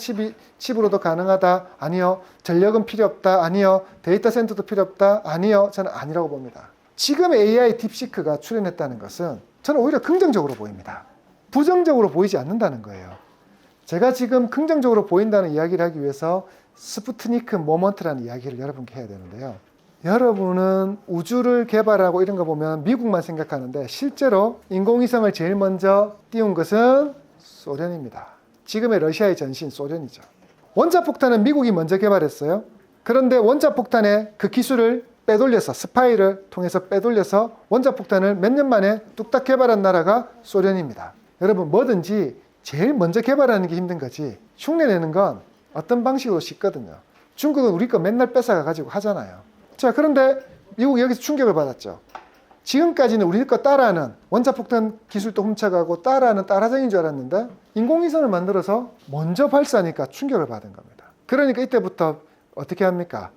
S1: 칩으로도 가능하다. 아니요. 전력은 필요 없다. 아니요. 데이터 센터도 필요 없다. 아니요. 저는 아니라고 봅니다. 지금 AI 딥시크가 출현했다는 것은 저는 오히려 긍정적으로 보입니다. 부정적으로 보이지 않는다는 거예요. 제가 지금 긍정적으로 보인다는 이야기를 하기 위해서 스푸트니크 모먼트라는 이야기를 여러분께 해야 되는데요. 여러분은 우주를 개발하고 이런 거 보면 미국만 생각하는데 실제로 인공위성을 제일 먼저 띄운 것은 소련입니다. 지금의 러시아의 전신 소련이죠. 원자폭탄은 미국이 먼저 개발했어요. 그런데 원자폭탄의 그 기술을 빼돌려서 스파이를 통해서 빼돌려서 원자폭탄을 몇 년 만에 뚝딱 개발한 나라가 소련입니다. 여러분 뭐든지 제일 먼저 개발하는 게 힘든 거지 흉내내는 건 어떤 방식으로 쉽거든요. 중국은 우리 거 맨날 뺏어가 가지고 하잖아요. 자, 그런데 미국이 여기서 충격을 받았죠. 지금까지는 우리 거 따라하는 원자폭탄 기술도 훔쳐가고 따라하는 따라쟁이인 줄 알았는데 인공위성을 만들어서 먼저 발사하니까 충격을 받은 겁니다. 그러니까 이때부터 어떻게 합니까?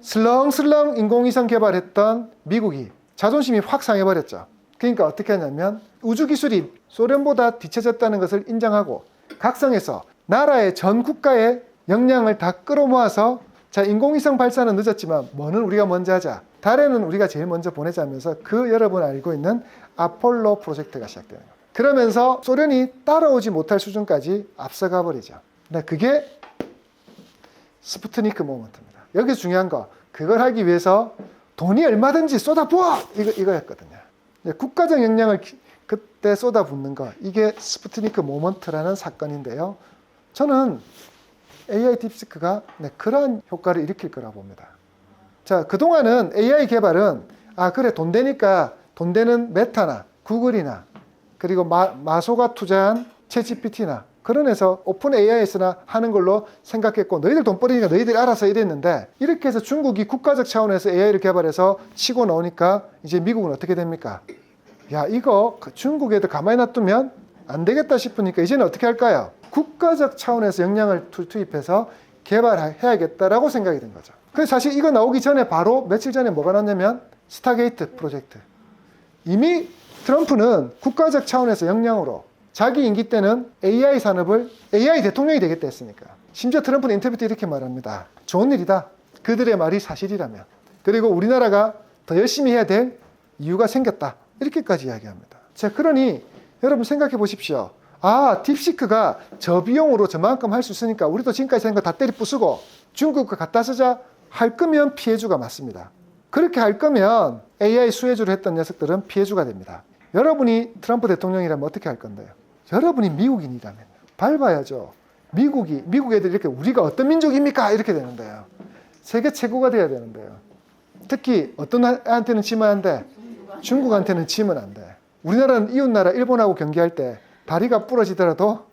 S1: 슬렁슬렁 인공위성 개발했던 미국이 자존심이 확 상해버렸죠. 그러니까 어떻게 하냐면 우주기술이 소련보다 뒤처졌다는 것을 인정하고 각성해서 나라의 전 국가의 역량을 다 끌어모아서 자, 인공위성 발사는 늦었지만 뭐는 우리가 먼저 하자. 달에는 우리가 제일 먼저 보내자 하면서 그 여러분 알고 있는 아폴로 프로젝트가 시작되는 겁니다. 그러면서 소련이 따라오지 못할 수준까지 앞서가 버리죠. 근데 그게 스푸트니크 모먼트입니다. 여기서 중요한 거 그걸 하기 위해서 돈이 얼마든지 쏟아부어! 이거였거든요. 국가적 역량을 그때 쏟아붓는 거 이게 스푸트니크 모먼트라는 사건인데요. 저는 AI 딥시크가 그러한 효과를 일으킬 거라고 봅니다. 자, 그동안은 AI 개발은 그래 돈 되니까 돈 되는 메타나 구글이나 그리고 마소가 투자한 챗GPT나 그런 해서 오픈 AI에서나 하는 걸로 생각했고 너희들 돈 버리니까 너희들이 알아서 이랬는데 이렇게 해서 중국이 국가적 차원에서 AI를 개발해서 치고 나오니까 이제 미국은 어떻게 됩니까? 야, 이거 중국에도 가만히 놔두면 안 되겠다 싶으니까 이제는 어떻게 할까요? 국가적 차원에서 역량을 투입해서 개발해야겠다라고 생각이 든 거죠. 그래서 사실 이거 나오기 전에 바로 며칠 전에 뭐가 나왔냐면 스타게이트 프로젝트. 이미 트럼프는 국가적 차원에서 역량으로 자기 임기 때는 AI 산업을 AI 대통령이 되겠다 했으니까. 심지어 트럼프는 인터뷰 때 이렇게 말합니다. 좋은 일이다. 그들의 말이 사실이라면. 그리고 우리나라가 더 열심히 해야 될 이유가 생겼다. 이렇게까지 이야기합니다. 자, 그러니 여러분 생각해 보십시오. 딥시크가 저비용으로 저만큼 할 수 있으니까 우리도 지금까지 생긴 거 다 때리 부수고 중국과 갖다 쓰자 할 거면 피해주가 맞습니다. 그렇게 할 거면 AI 수혜주를 했던 녀석들은 피해주가 됩니다. 여러분이 트럼프 대통령이라면 어떻게 할 건데요? 여러분이 미국인이라면 밟아야죠. 미국 애들이 이렇게 우리가 어떤 민족입니까? 이렇게 되는데요. 세계 최고가 돼야 되는데요. 특히 어떤 애한테는 치면 안 돼? 중국한테는 치면 안 돼. 우리나라는 이웃나라 일본하고 경기할 때 다리가 부러지더라도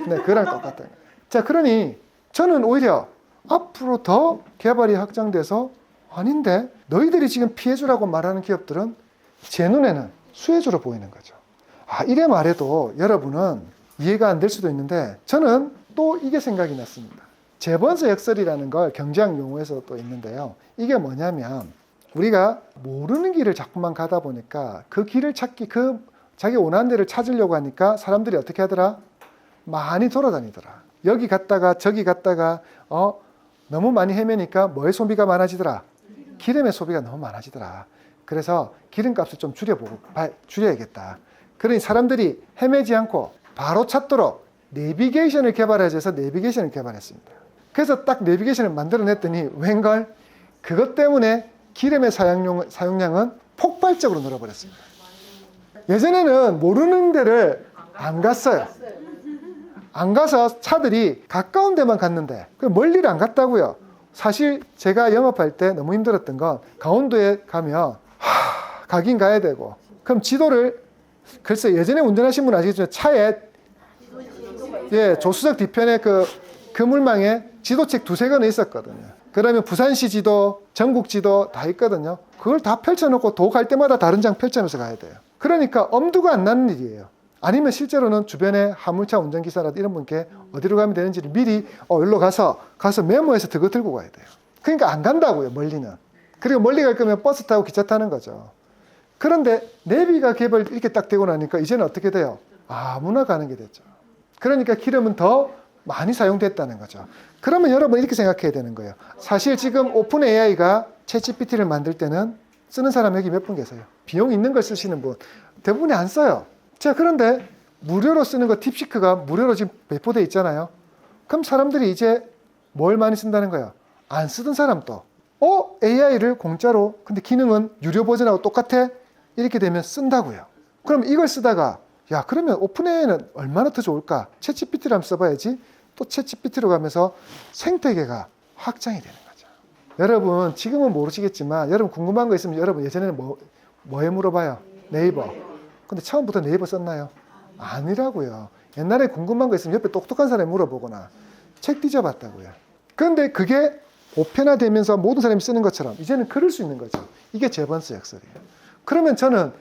S1: 그거랑 똑같아요. 자, 그러니 저는 오히려 앞으로 더 개발이 확장돼서 아닌데 너희들이 지금 피해주라고 말하는 기업들은 제 눈에는 수혜주로 보이는 거죠. 이래 말해도 여러분은 이해가 안 될 수도 있는데 저는 또 이게 생각이 났습니다. 재번서 역설이라는 걸 경제학 용어에서 또 있는데요. 이게 뭐냐면 우리가 모르는 길을 자꾸만 가다 보니까 그 길을 찾기 그 자기 원하는 데를 찾으려고 하니까 사람들이 어떻게 하더라? 많이 돌아다니더라. 여기 갔다가 저기 갔다가 너무 많이 헤매니까 뭐의 소비가 많아지더라? 기름의 소비가 너무 많아지더라. 그래서 기름값을 좀 줄여야겠다. 그러니 사람들이 헤매지 않고 바로 찾도록 내비게이션을 개발해서 내비게이션을 개발했습니다. 그래서 딱 내비게이션을 만들어냈더니 웬걸? 그것 때문에 기름의 사용량은 폭발적으로 늘어버렸습니다. 예전에는 모르는 데를 안 갔어요. 안 가서 차들이 가까운 데만 갔는데 멀리를 안 갔다고요. 사실 제가 영업할 때 너무 힘들었던 건 강원도에 가면 가긴 가야 되고 그럼 지도를 글쎄 예전에 운전하신 분 아시겠지만 차에 조수석 뒤편에 그 그물망에 지도책 2-3권은 있었거든요. 그러면 부산시 지도, 전국 지도 다 있거든요. 그걸 다 펼쳐놓고 도 갈 때마다 다른 장 펼쳐놓으면서 가야 돼요. 그러니까 엄두가 안 나는 일이에요. 아니면 실제로는 주변에 화물차 운전기사라도 이런 분께 어디로 가면 되는지를 미리 여기로 가서 메모해서 그거 들고 가야 돼요. 그러니까 안 간다고요, 멀리는. 그리고 멀리 갈 거면 버스 타고 기차 타는 거죠. 그런데 내비가 개발 이렇게 딱 되고 나니까 이제는 어떻게 돼요? 아무나 가는 게 됐죠. 그러니까 기름은 더 많이 사용됐다는 거죠. 그러면 여러분 이렇게 생각해야 되는 거예요. 사실 지금 오픈 AI가 챗GPT를 만들 때는 쓰는 사람 여기 몇 분 계세요? 비용 있는 걸 쓰시는 분 대부분이 안 써요. 자, 그런데 무료로 쓰는 거 딥시크가 무료로 지금 배포돼 있잖아요. 그럼 사람들이 이제 뭘 많이 쓴다는 거예요? 안 쓰던 사람도 AI를 공짜로 근데 기능은 유료 버전하고 똑같아? 이렇게 되면 쓴다고요. 그럼 이걸 쓰다가 그러면 오픈 AI는 얼마나 더 좋을까? 챗GPT를 한번 써봐야지. 또 챗GPT로 가면서 생태계가 확장이 되는 거죠. 여러분 지금은 모르시겠지만 여러분 궁금한 거 있으면 여러분 예전에는 뭐에 물어봐요? 네이버. 근데 처음부터 네이버 썼나요? 아니라고요. 옛날에 궁금한 거 있으면 옆에 똑똑한 사람이 물어보거나 책 뒤져봤다고요. 그런데 그게 보편화되면서 모든 사람이 쓰는 것처럼 이제는 그럴 수 있는 거죠. 이게 제번스 역설이에요. 그러면 저는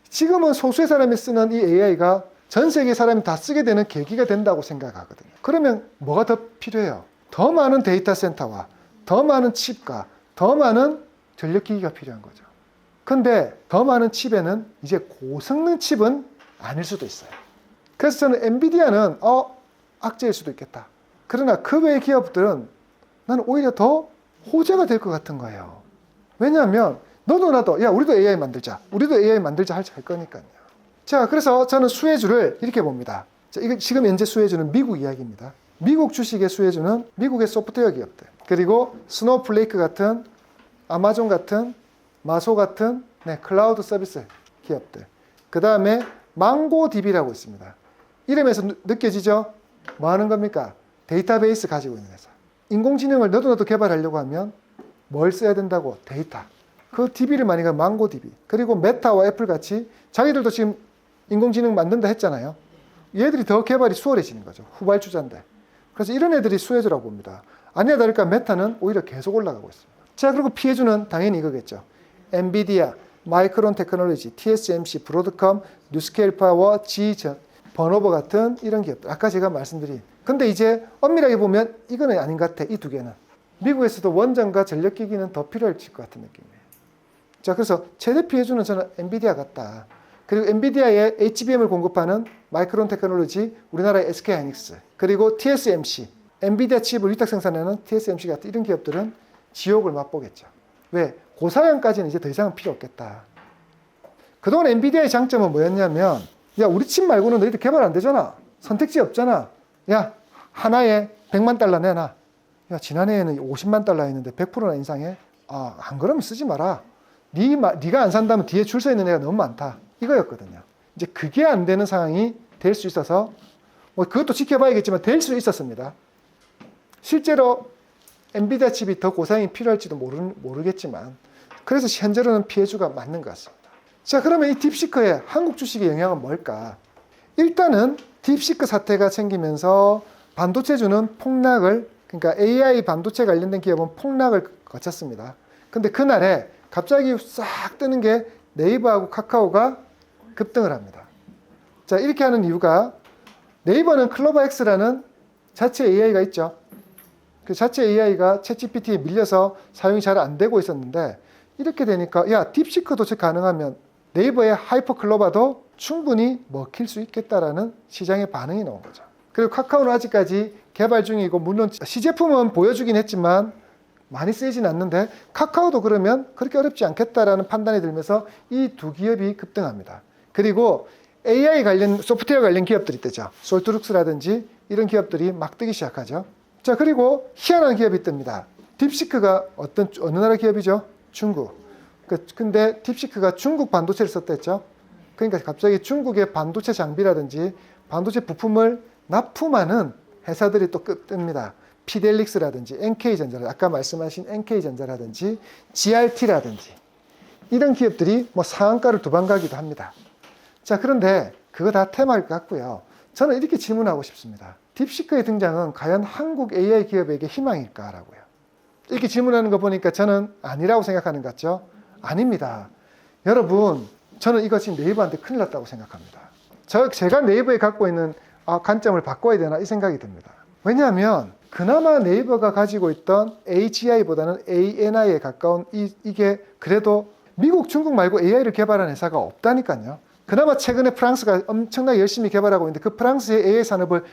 S1: 지금은 소수의 사람이 쓰는 이 AI가 전 세계 사람이 다 쓰게 되는 계기가 된다고 생각하거든요. 그러면 뭐가 더 필요해요? 더 많은 데이터 센터와 더 많은 칩과 더 많은 전력기기가 필요한 거죠. 근데 더 많은 칩에는 이제 고성능 칩은 아닐 수도 있어요. 그래서 저는 엔비디아는 악재일 수도 있겠다. 그러나 그 외의 기업들은 나는 오히려 더 호재가 될 것 같은 거예요. 왜냐하면 너도 나도 우리도 AI 만들자. 우리도 AI 만들자 할 거니까요. 자, 그래서 저는 수혜주를 이렇게 봅니다. 자, 이거 지금 현재 수혜주는 미국 이야기입니다. 미국 주식의 수혜주는 미국의 소프트웨어 기업들, 그리고 스노우플레이크 같은, 아마존 같은, 마소 같은 클라우드 서비스 기업들. 그 다음에 망고DB라고 있습니다. 이름에서 느껴지죠? 뭐 하는 겁니까? 데이터베이스 가지고 있는 회사. 인공지능을 너도 개발하려고 하면 뭘 써야 된다고? 데이터. 그 DB를 많이 가면 망고DB. 그리고 메타와 애플 같이 자기들도 지금 인공지능 만든다 했잖아요. 얘들이 더 개발이 수월해지는 거죠. 후발주자인데. 그래서 이런 애들이 수혜주라고 봅니다. 아니나 다를까 메타는 오히려 계속 올라가고 있습니다. 자, 그리고 피해주는 당연히 이거겠죠. 엔비디아, 마이크론 테크놀로지, TSMC, 브로드컴, 뉴스케일 파워, 버노버 같은 이런 기업들. 아까 제가 말씀드린. 근데 이제 엄밀하게 보면 이거는 아닌 것 같아. 이 두 개는. 미국에서도 원전과 전력기기는 더 필요할 것 같은 느낌이에요. 자, 그래서 최대 피해주는 저는 엔비디아 같다. 그리고 엔비디아의 HBM을 공급하는 마이크론 테크놀로지, 우리나라의 SK하이닉스, 그리고 TSMC, 엔비디아 칩을 위탁 생산하는 TSMC 같은 이런 기업들은 지옥을 맛보겠죠. 왜? 고사양까지는 이제 더 이상은 필요 없겠다. 그동안 엔비디아의 장점은 뭐였냐면, 우리 칩 말고는 너희들 개발 안 되잖아. 선택지 없잖아. 하나에 100만 달러 내놔. 지난해에는 50만 달러 했는데 100%나 인상해? 안 그러면 쓰지 마라. 네가 안 산다면 뒤에 줄 서 있는 애가 너무 많다. 이거였거든요. 이제 그게 안 되는 상황이 될 수 있어서 그것도 지켜봐야겠지만 될 수 있었습니다. 실제로 엔비디아 칩이 더 고사양이 필요할지도 모르겠지만 그래서 현재로는 피해주가 맞는 것 같습니다. 자, 그러면 이 딥시크의 한국 주식의 영향은 뭘까? 일단은 딥시크 사태가 생기면서 반도체주는 폭락을, 그러니까 AI 반도체 관련된 기업은 폭락을 거쳤습니다. 근데 그날에 갑자기 싹 뜨는 게 네이버하고 카카오가 급등을 합니다. 자, 이렇게 하는 이유가 네이버는 클로버X라는 자체 AI가 있죠. 그 자체 AI가 챗GPT에 밀려서 사용이 잘 안 되고 있었는데 이렇게 되니까 딥시크도 가능하면 네이버의 하이퍼클로바도 충분히 먹힐 수 있겠다라는 시장의 반응이 나온 거죠. 그리고 카카오는 아직까지 개발 중이고 물론 시제품은 보여주긴 했지만 많이 쓰이진 않는데 카카오도 그러면 그렇게 어렵지 않겠다라는 판단이 들면서 이 두 기업이 급등합니다. 그리고 AI 관련 소프트웨어 관련 기업들이 뜨죠. 솔트룩스라든지 이런 기업들이 막 뜨기 시작하죠. 자, 그리고 희한한 기업이 뜹니다. 딥시크가 어느 나라 기업이죠? 중국. 근데 딥시크가 중국 반도체를 썼댔죠. 그러니까 갑자기 중국의 반도체 장비라든지 반도체 부품을 납품하는 회사들이 또 뜹니다. 피델릭스라든지 NK전자라든지 아까 말씀하신 NK전자라든지 GRT라든지 이런 기업들이 뭐 상한가를 두 번 가기도 합니다. 자, 그런데 그거 다 테마일 것 같고요. 저는 이렇게 질문하고 싶습니다. 딥시크의 등장은 과연 한국 AI 기업에게 희망일까라고요. 이렇게 질문하는 거 보니까 저는 아니라고 생각하는 것 같죠? 아닙니다. 여러분, 저는 이것이 네이버한테 큰일 났다고 생각합니다. 제가 네이버에 갖고 있는 관점을 바꿔야 되나 이 생각이 듭니다. 왜냐하면 그나마 네이버가 가지고 있던 AGI보다는 ANI에 가까운 이게 그래도 미국, 중국 말고 AI를 개발한 회사가 없다니까요. 그나마 최근에 프랑스가 엄청나게 열심히 개발하고 있는데 그 프랑스의 AI 산업을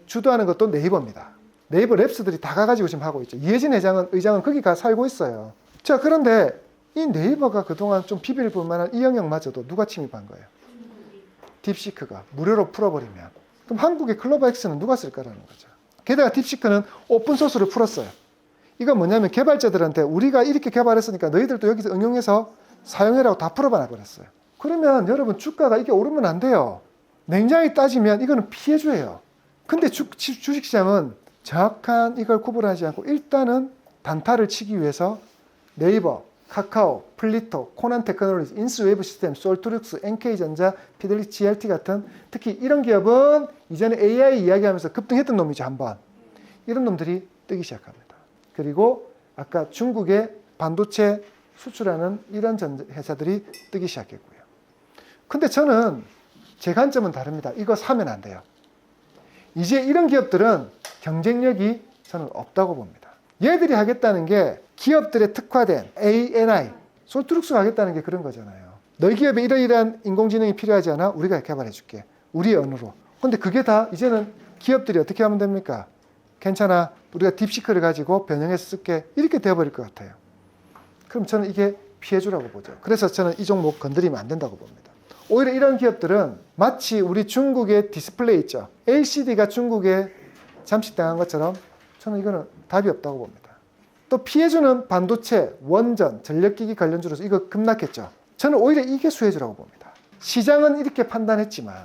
S1: 주도하는 것도 네이버입니다. 네이버 랩스들이 다 가가지고 지금 하고 있죠. 이혜진 의장은 거기 가 살고 있어요. 자, 그런데 이 네이버가 그동안 좀 비빌 볼만한 이 영역마저도 누가 침입한 거예요? 딥시크가 무료로 풀어버리면 그럼 한국의 클로버엑스는 누가 쓸까라는 거죠. 게다가 딥시크는 오픈소스를 풀었어요. 이건 뭐냐면 개발자들한테 우리가 이렇게 개발했으니까 너희들도 여기서 응용해서 사용해라고 다 풀어봐 버렸어요. 그러면 여러분 주가가 이게 오르면 안 돼요. 냉정히 따지면 이거는 피해주예요. 근데 주식시장은 정확한 이걸 구분하지 않고 일단은 단타를 치기 위해서 네이버, 카카오, 플리토, 코난 테크놀로지, 인스웨이브 시스템, 솔트룩스, NK전자, 피델리티, GRT 같은 특히 이런 기업은 이전에 AI 이야기하면서 급등했던 놈이죠. 한번. 이런 놈들이 뜨기 시작합니다. 그리고 아까 중국의 반도체 수출하는 이런 회사들이 뜨기 시작했고요. 근데 저는 제 관점은 다릅니다. 이거 사면 안 돼요. 이제 이런 기업들은 경쟁력이 저는 없다고 봅니다. 얘들이 하겠다는 게 기업들의 특화된 ANI, 솔트룩스가 하겠다는 게 그런 거잖아요. 너희 기업에 이러이러한 인공지능이 필요하지 않아? 우리가 개발해 줄게. 우리의 언어로. 근데 그게 다 이제는 기업들이 어떻게 하면 됩니까? 괜찮아. 우리가 딥시크를 가지고 변형해서 쓸게. 이렇게 되어버릴 것 같아요. 그럼 저는 이게 피해주라고 보죠. 그래서 저는 이 종목 건드리면 안 된다고 봅니다. 오히려 이런 기업들은 마치 우리 중국의 디스플레이 있죠. LCD가 중국에 잠식당한 것처럼 저는 이거는 답이 없다고 봅니다. 또 피해주는 반도체, 원전, 전력기기 관련주로서 이거 급락했죠. 저는 오히려 이게 수혜주라고 봅니다. 시장은 이렇게 판단했지만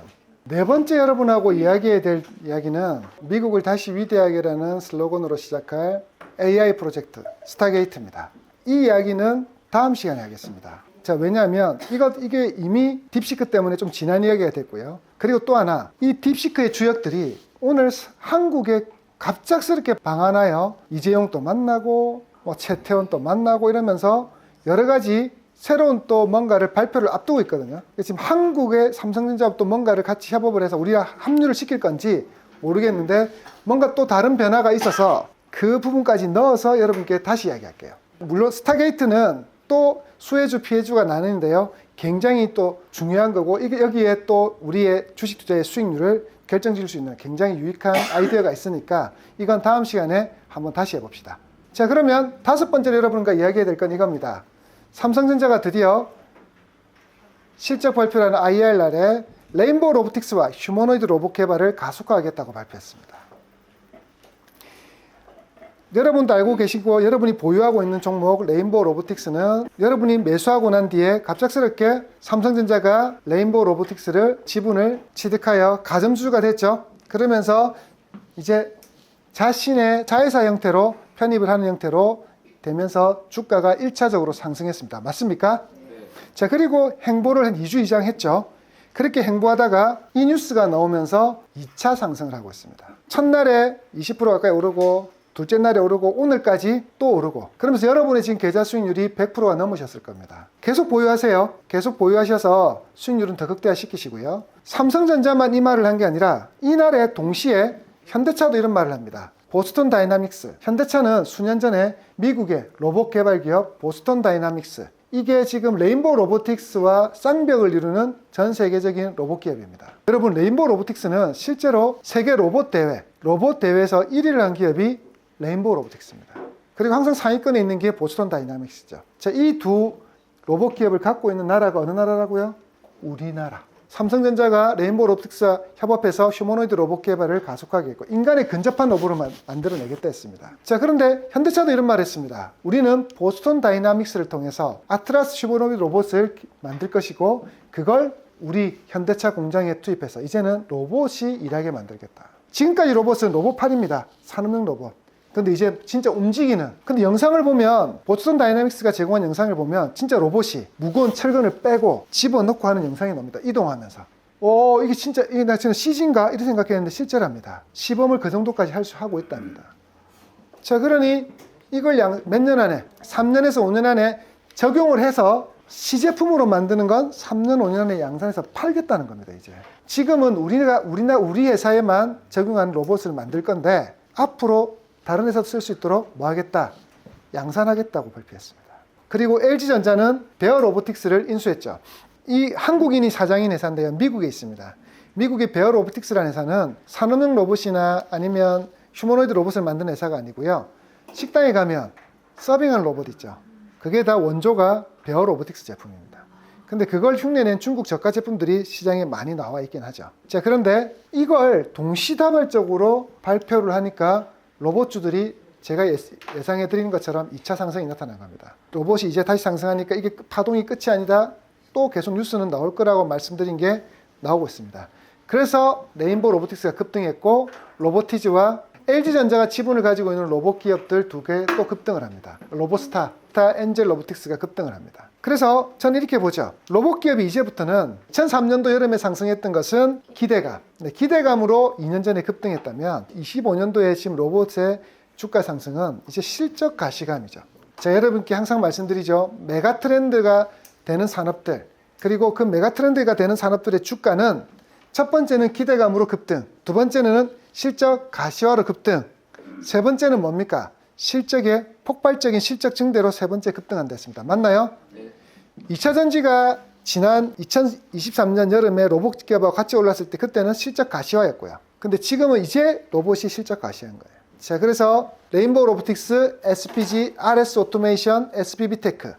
S1: 네 번째 여러분하고 이야기해야 될 이야기는 미국을 다시 위대하게라는 슬로건으로 시작할 AI 프로젝트 스타게이트입니다. 이 이야기는 다음 시간에 하겠습니다. 자, 왜냐하면 이게 이미 딥시크 때문에 좀 지난 이야기가 됐고요. 그리고 또 하나, 이 딥시크의 주역들이 오늘 한국에 갑작스럽게 방한하여 이재용 또 만나고 최태원 또 만나고 이러면서 여러 가지 새로운 또 뭔가를 발표를 앞두고 있거든요. 지금 한국의 삼성전자와 또 뭔가를 같이 협업을 해서 우리가 합류를 시킬 건지 모르겠는데 뭔가 또 다른 변화가 있어서 그 부분까지 넣어서 여러분께 다시 이야기할게요. 물론 스타게이트는 또 수혜주 피해주가 나뉘는데요. 굉장히 또 중요한 거고 여기에 또 우리의 주식 투자의 수익률을 결정지을 수 있는 굉장히 유익한 아이디어가 있으니까 이건 다음 시간에 한번 다시 해봅시다. 자, 그러면 다섯 번째로 여러분과 이야기해야 될 건 이겁니다. 삼성전자가 드디어 실적 발표라는 IR 날에 레인보우 로보틱스와 휴머노이드 로봇 개발을 가속화하겠다고 발표했습니다. 여러분도 알고 계시고 여러분이 보유하고 있는 종목 레인보우 로보틱스는 여러분이 매수하고 난 뒤에 갑작스럽게 삼성전자가 레인보우 로보틱스를 지분을 취득하여 가점주주가 됐죠. 그러면서 이제 자신의 자회사 형태로 편입을 하는 형태로 되면서 주가가 1차적으로 상승했습니다. 맞습니까? 네. 자, 그리고 행보를 한 2주 이상 했죠. 그렇게 행보하다가 이 뉴스가 나오면서 2차 상승을 하고 있습니다. 첫날에 20% 가까이 오르고 둘째 날에 오르고 오늘까지 또 오르고 그러면서 여러분의 지금 계좌 수익률이 100%가 넘으셨을 겁니다. 계속 보유하세요. 계속 보유하셔서 수익률은 더 극대화시키시고요. 삼성전자만 이 말을 한 게 아니라 이날에 동시에 현대차도 이런 말을 합니다. 보스턴 다이나믹스. 현대차는 수년 전에 미국의 로봇 개발 기업 보스턴 다이나믹스 이게 지금 레인보우 로보틱스와 쌍벽을 이루는 전 세계적인 로봇 기업입니다. 여러분, 레인보우 로보틱스는 실제로 세계 로봇 대회에서 1위를 한 기업이 레인보우 로보틱스입니다. 그리고 항상 상위권에 있는 게 보스턴 다이나믹스죠. 자, 이 두 로봇 기업을 갖고 있는 나라가 어느 나라라고요? 우리나라. 삼성전자가 레인보우 로보틱스와 협업해서 휴머노이드 로봇 개발을 가속하게 했고 인간에 근접한 로봇을 만들어내겠다 했습니다. 자, 그런데 현대차도 이런 말을 했습니다. 우리는 보스턴 다이나믹스를 통해서 아트라스 휴머노이드 로봇을 만들 것이고 그걸 우리 현대차 공장에 투입해서 이제는 로봇이 일하게 만들겠다. 지금까지 로봇은 로봇팔입니다. 산업용 로봇. 근데 이제 진짜 움직이는, 근데 영상을 보면 보스턴 다이나믹스가 제공한 영상을 보면 진짜 로봇이 무거운 철근을 빼고 집어넣고 하는 영상이 나옵니다. 이동하면서. 이게 진짜 이게 나 지금 CG인가 이렇게 생각했는데 실제랍니다. 시범을 그 정도까지 하고 있답니다. 자, 그러니 이걸 몇 년 안에 3년에서 5년 안에 적용을 해서 시제품으로 만드는 건 3년 5년 안에 양산해서 팔겠다는 겁니다. 이제 지금은 우리 회사에만 적용한 로봇을 만들 건데 앞으로 다른 회사도 쓸 수 있도록 뭐 하겠다? 양산하겠다고 발표했습니다. 그리고 LG전자는 베어 로보틱스를 인수했죠. 이 한국인이 사장인 회사인데요. 미국에 있습니다. 미국의 베어 로보틱스라는 회사는 산업용 로봇이나 아니면 휴머노이드 로봇을 만드는 회사가 아니고요. 식당에 가면 서빙하는 로봇 있죠. 그게 다 원조가 베어 로보틱스 제품입니다. 근데 그걸 흉내낸 중국 저가 제품들이 시장에 많이 나와 있긴 하죠. 자, 그런데 이걸 동시다발적으로 발표를 하니까 로봇주들이 제가 예상해 드리는 것처럼 2차 상승이 나타난 겁니다. 로봇이 이제 다시 상승하니까 이게 파동이 끝이 아니다. 또 계속 뉴스는 나올 거라고 말씀드린 게 나오고 있습니다. 그래서 레인보우 로보틱스가 급등했고 로보티즈와 LG전자가 지분을 가지고 있는 로봇 기업들 두 개 또 급등을 합니다. 로보스타, 엔젤 로보틱스가 급등을 합니다. 그래서 저는 이렇게 보죠. 로봇 기업이 이제부터는 2003년도 여름에 상승했던 것은 기대감. 기대감으로 2년 전에 급등했다면 25년도에 지금 로봇의 주가 상승은 이제 실적 가시감이죠. 제가 여러분께 항상 말씀드리죠. 메가 트렌드가 되는 산업들, 그리고 그 메가 트렌드가 되는 산업들의 주가는 첫 번째는 기대감으로 급등, 두 번째는 실적 가시화로 급등, 세 번째는 뭡니까? 실적의 폭발적인 실적 증대로 세 번째 급등한다 했습니다. 맞나요? 네. 2차 전지가 지난 2023년 여름에 로봇 기업하고 같이 올랐을 때 그때는 실적 가시화였고요. 근데 지금은 이제 로봇이 실적 가시화인 거예요. 자, 그래서 레인보우 로보틱스, SPG, RS 오토메이션, SPB테크.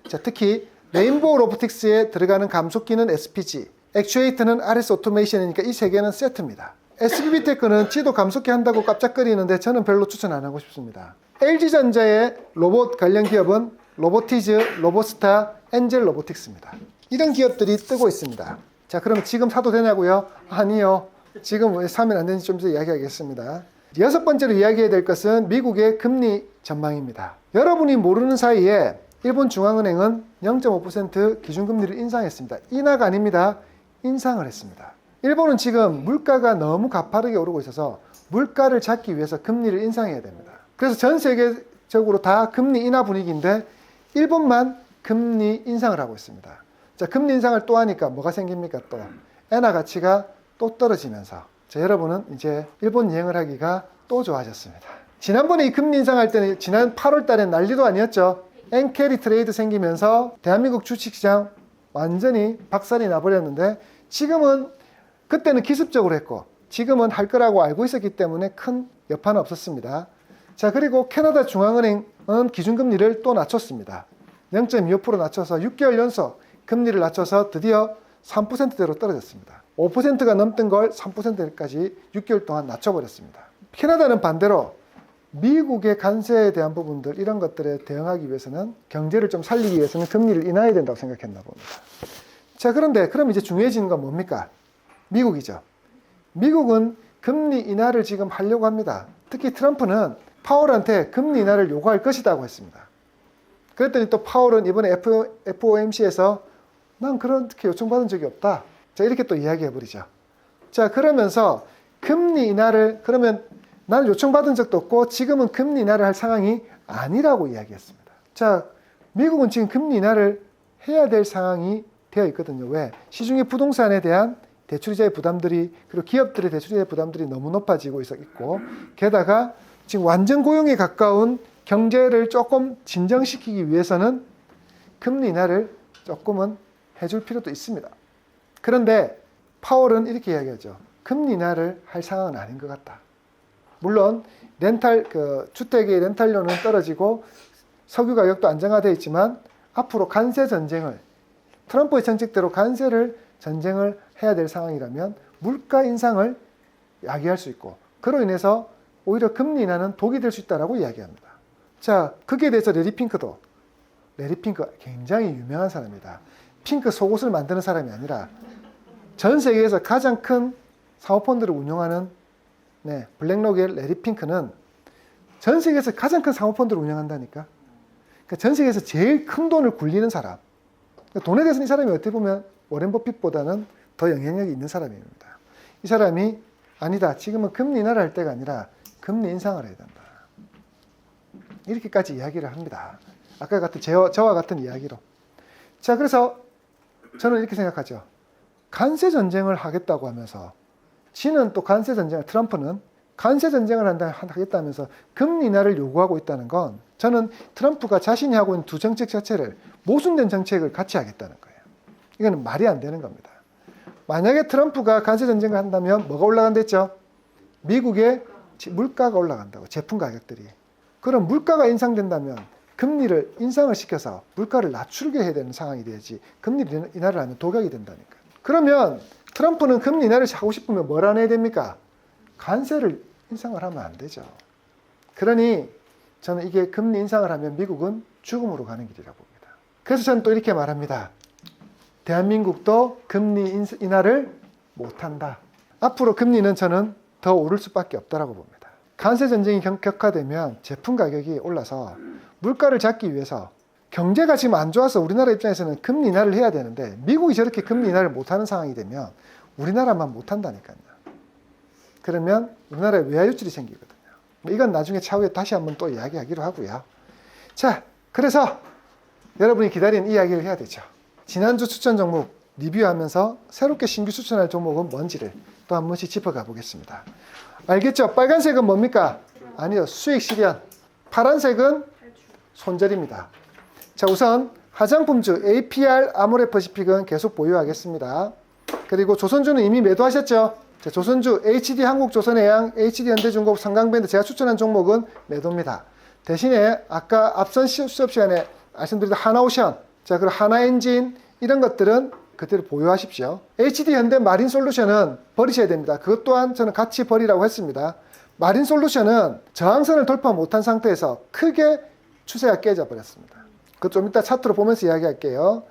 S1: 자, 특히 레인보우 로보틱스에 들어가는 감속기는 SPG, 액추에이터는 RS 오토메이션이니까 이 세 개는 세트입니다. SPB테크는 지도 감속기 한다고 깜짝거리는데 저는 별로 추천 안 하고 싶습니다. LG전자의 로봇 관련 기업은 로보티즈, 로보스타, 엔젤 로보틱스입니다. 이런 기업들이 뜨고 있습니다. 자, 그럼 지금 사도 되냐고요? 아니요. 지금 왜 사면 안 되는지 좀 더 이야기하겠습니다. 여섯 번째로 이야기해야 될 것은 미국의 금리 전망입니다. 여러분이 모르는 사이에 일본 중앙은행은 0.5% 기준금리를 인상했습니다. 인하가 아닙니다. 인상을 했습니다. 일본은 지금 물가가 너무 가파르게 오르고 있어서 물가를 잡기 위해서 금리를 인상해야 됩니다. 그래서 전 세계적으로 다 금리 인하 분위기인데 일본만 금리 인상을 하고 있습니다. 자, 금리 인상을 또 하니까 뭐가 생깁니까? 또 엔화 가치가 또 떨어지면서 자, 여러분은 이제 일본 여행을 하기가 또 좋아졌습니다. 지난번에 이 금리 인상할 때는 지난 8월 달에 난리도 아니었죠. 엔캐리 트레이드 생기면서 대한민국 주식시장 완전히 박살이 나버렸는데 지금은 그때는 기습적으로 했고 지금은 할 거라고 알고 있었기 때문에 큰 여파는 없었습니다. 자, 그리고 캐나다 중앙은행은 기준금리를 또 낮췄습니다. 0.25% 낮춰서 6개월 연속 금리를 낮춰서 드디어 3%대로 떨어졌습니다. 5%가 넘던 걸 3%까지 6개월 동안 낮춰버렸습니다. 캐나다는 반대로 미국의 관세에 대한 부분들 이런 것들에 대응하기 위해서는 경제를 좀 살리기 위해서는 금리를 인하해야 된다고 생각했나 봅니다. 자, 그런데 그럼 이제 중요해지는 건 뭡니까? 미국이죠. 미국은 금리 인하를 지금 하려고 합니다. 특히 트럼프는 파월한테 금리 인하를 요구할 것이라고 했습니다. 그랬더니 또 파월은 이번에 FOMC에서 난 그렇게 요청받은 적이 없다. 자, 이렇게 또 이야기해버리죠. 자, 그러면서 금리 인하를 그러면 나는 요청받은 적도 없고 지금은 금리 인하를 할 상황이 아니라고 이야기했습니다. 자, 미국은 지금 금리 인하를 해야 될 상황이 되어 있거든요. 왜? 시중의 부동산에 대한 대출이자의 부담들이 그리고 기업들의 대출이자의 부담들이 너무 높아지고 있고 게다가 지금 완전 고용에 가까운 경제를 조금 진정시키기 위해서는 금리 인하를 조금은 해줄 필요도 있습니다. 그런데 파월은 이렇게 이야기하죠. 금리 인하를 할 상황은 아닌 것 같다. 물론 주택의 렌탈료는 떨어지고 석유 가격도 안정화되어 있지만 앞으로 관세 전쟁을 트럼프의 정책대로 전쟁을 해야 될 상황이라면 물가 인상을 야기할 수 있고 그로 인해서 오히려 금리 인하는 독이 될 수 있다고 이야기합니다. 자, 거기에 대해서 레리 핑크 굉장히 유명한 사람입니다. 핑크 속옷을 만드는 사람이 아니라 전 세계에서 가장 큰 사모펀드를 운영하는 블랙록의 레리 핑크는 전 세계에서 가장 큰 사모펀드를 운영한다니까. 그러니까 전 세계에서 제일 큰 돈을 굴리는 사람. 그러니까 돈에 대해서는 이 사람이 어떻게 보면 워렌 버핏보다는 더 영향력이 있는 사람입니다. 이 사람이 아니다. 지금은 금리 인하를 할 때가 아니라 금리 인상을 해야 된다. 이렇게까지 이야기를 합니다. 아까 같은 저와 같은 이야기로. 자, 그래서 저는 이렇게 생각하죠. 관세 전쟁을 하겠다고 하면서 지는 또 트럼프는 관세 전쟁을 하겠다면서 금리 인하를 요구하고 있다는 건 저는 트럼프가 자신이 하고 있는 두 정책 자체를 모순된 정책을 같이 하겠다는 거예요. 이거는 말이 안 되는 겁니다. 만약에 트럼프가 관세 전쟁을 한다면 뭐가 올라간댔죠? 미국의 물가가 올라간다고, 제품 가격들이. 그럼 물가가 인상된다면 금리를 인상을 시켜서 물가를 낮추게 해야 되는 상황이 돼야지 금리 인하를 하면 독약이 된다니까. 그러면 트럼프는 금리 인하를 하고 싶으면 뭘 안 해야 됩니까? 관세를 인상을 하면 안 되죠. 그러니 저는 이게 금리 인상을 하면 미국은 죽음으로 가는 길이라고 봅니다. 그래서 저는 또 이렇게 말합니다. 대한민국도 금리 인하를 못한다. 앞으로 금리는 저는 더 오를 수밖에 없다고 봅니다. 관세 전쟁이 격화되면 제품 가격이 올라서 물가를 잡기 위해서 경제가 지금 안 좋아서 우리나라 입장에서는 금리 인하를 해야 되는데 미국이 저렇게 금리 인하를 못하는 상황이 되면 우리나라만 못한다니까요. 그러면 우리나라에 외화 유출이 생기거든요. 이건 나중에 차후에 다시 한번 또 이야기하기로 하고요. 자, 그래서 여러분이 기다리는 이야기를 해야 되죠. 지난주 추천 종목 리뷰하면서 새롭게 신규 추천할 종목은 뭔지를 또 한 번씩 짚어가 보겠습니다. 알겠죠? 빨간색은 뭡니까? 아니요, 수익 실현. 파란색은 손절입니다. 자, 우선 화장품주 APR 아모레퍼시픽은 계속 보유하겠습니다. 그리고 조선주는 이미 매도하셨죠? 자, 조선주 HD 한국조선해양, HD 현대중공업, 삼강밴드 제가 추천한 종목은 매도입니다. 대신에 아까 앞선 수업 시간에 말씀드린 하나오션, 자, 그리고 하나엔진 이런 것들은 그대로 보유하십시오. HD 현대 마린솔루션은 버리셔야 됩니다. 그것 또한 저는 같이 버리라고 했습니다. 마린솔루션은 저항선을 돌파 못한 상태에서 크게 추세가 깨져 버렸습니다. 그것 좀 이따 차트로 보면서 이야기할게요.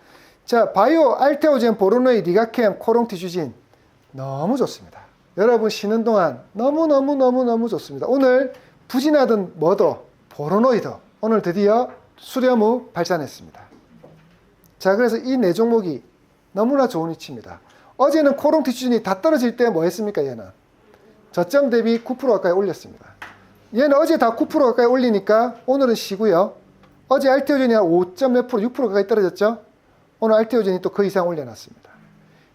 S1: 자, 바이오, 알테오젠, 보로노이, 리가캠, 코롱티슈진 너무 좋습니다. 여러분 쉬는 동안 너무 좋습니다. 오늘 부진하던 뭐도 보로노이도 오늘 드디어 수렴 후 발산했습니다. 자, 그래서 이 네 종목이 너무나 좋은 위치입니다. 어제는 코롱티슈진이 다 떨어질 때 뭐 했습니까? 얘는 저점 대비 9% 가까이 올렸습니다. 얘는 어제 다 9% 가까이 올리니까 오늘은 쉬고요. 어제 알테오젠이 한 5점 몇 프로, 6% 가까이 떨어졌죠? 오늘 알테오젠이 또 그 이상 올려놨습니다.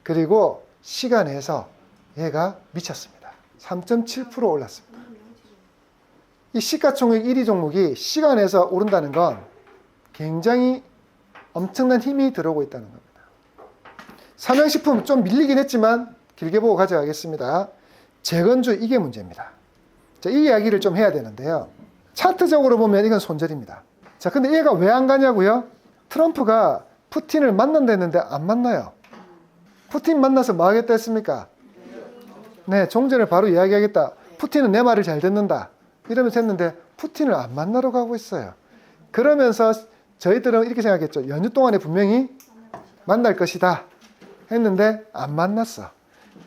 S1: 그리고 시간에서 얘가 미쳤습니다. 3.7% 올랐습니다. 이 시가총액 1위 종목이 시간에서 오른다는 건 굉장히 엄청난 힘이 들어오고 있다는 겁니다. 삼양식품 좀 밀리긴 했지만 길게 보고 가져가겠습니다. 재건주 이게 문제입니다. 자, 이 이야기를 좀 해야 되는데요. 차트적으로 보면 이건 손절입니다. 자, 근데 얘가 왜 안 가냐고요? 트럼프가 푸틴을 만난다는데 안 만나요. 푸틴 만나서 뭐 하겠다 했습니까? 네, 종전을 바로 이야기하겠다. 푸틴은 내 말을 잘 듣는다. 이러면서 했는데 푸틴을 안 만나러 가고 있어요. 그러면서 저희들은 이렇게 생각했죠. 연휴 동안에 분명히 만날 것이다 했는데 안 만났어.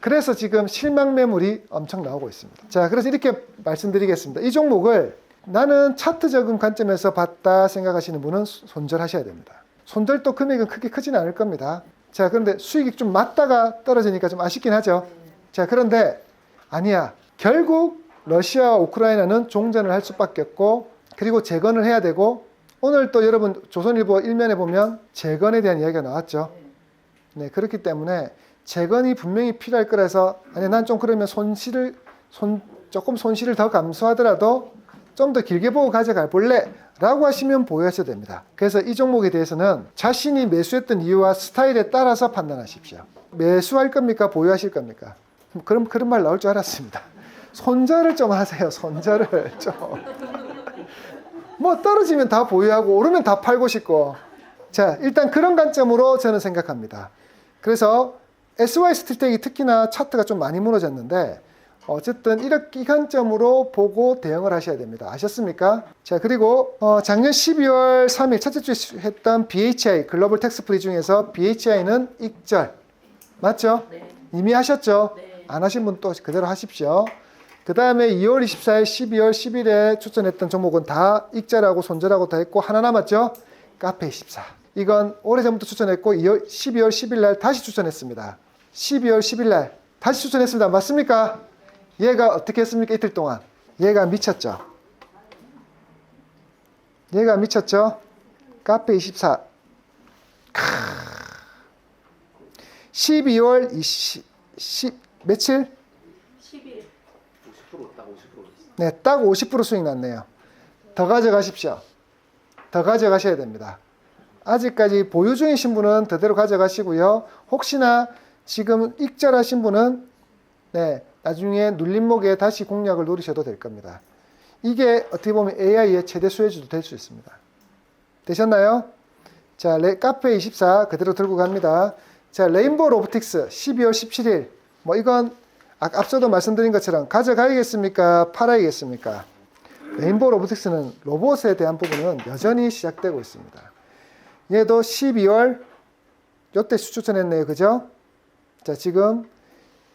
S1: 그래서 지금 실망 매물이 엄청 나오고 있습니다. 자, 그래서 이렇게 말씀드리겠습니다. 이 종목을 나는 차트적인 관점에서 봤다 생각하시는 분은 손절하셔야 됩니다. 손절도 금액은 크게 크지는 않을 겁니다. 자, 그런데 수익이 좀 맞다가 떨어지니까 좀 아쉽긴 하죠. 자, 그런데 아니야. 결국 러시아와 우크라이나는 종전을 할 수밖에 없고 그리고 재건을 해야 되고 오늘 또 여러분 조선일보 일면에 보면 재건에 대한 이야기가 나왔죠. 네, 그렇기 때문에 재건이 분명히 필요할 거라서 아니 난 좀 그러면 조금 손실을 더 감수하더라도 좀 더 길게 보고 가져가 볼래 라고 하시면 보유하셔도 됩니다. 그래서 이 종목에 대해서는 자신이 매수했던 이유와 스타일에 따라서 판단하십시오. 매수할 겁니까? 보유하실 겁니까? 그럼 그런 말 나올 줄 알았습니다. 손절을 좀 하세요. 손절을 좀. 뭐 떨어지면 다 보유하고 오르면 다 팔고 싶고. 자, 일단 그런 관점으로 저는 생각합니다. 그래서 SY 스틸텍이 특히나 차트가 좀 많이 무너졌는데 어쨌든 이렇게 이 관점으로 보고 대응을 하셔야 됩니다. 아셨습니까? 자, 그리고 작년 12월 3일 첫째 주에 했던 BHI 글로벌 텍스 프리 중에서 BHI는 익절 맞죠?
S2: 네.
S1: 이미 하셨죠?
S2: 네.
S1: 안 하신 분 또 그대로 하십시오. 그 다음에 2월 24일, 12월 10일에 추천했던 종목은 다 익절하고 손절하고 다 했고 하나 남았죠? 카페24. 이건 오래전부터 추천했고 12월 10일 날 다시 추천했습니다. 12월 10일 날 다시 추천했습니다. 맞습니까? 얘가 어떻게 했습니까? 이틀 동안. 얘가 미쳤죠? 얘가 미쳤죠? 카페24. 12월 10, 며칠?
S2: 10일.
S3: 50% 딱 50%.
S1: 네, 딱 50% 수익 났네요. 더 가져가십시오. 더 가져가셔야 됩니다. 아직까지 보유 중이신 분은 그대로 가져가시고요. 혹시나 지금 익절하신 분은 네, 나중에 눌림목에 다시 공략을 노리셔도 될 겁니다. 이게 어떻게 보면 AI의 최대 수혜주도 될 수 있습니다. 되셨나요? 자, 카페24 그대로 들고 갑니다. 자, 레인보우 로보틱스 12월 17일. 뭐 이건 앞서도 말씀드린 것처럼 가져가야겠습니까? 팔아야겠습니까? 레인보우 로보틱스는 로봇에 대한 부분은 여전히 시작되고 있습니다. 얘도 12월 요때 추천했네요. 그죠? 자, 지금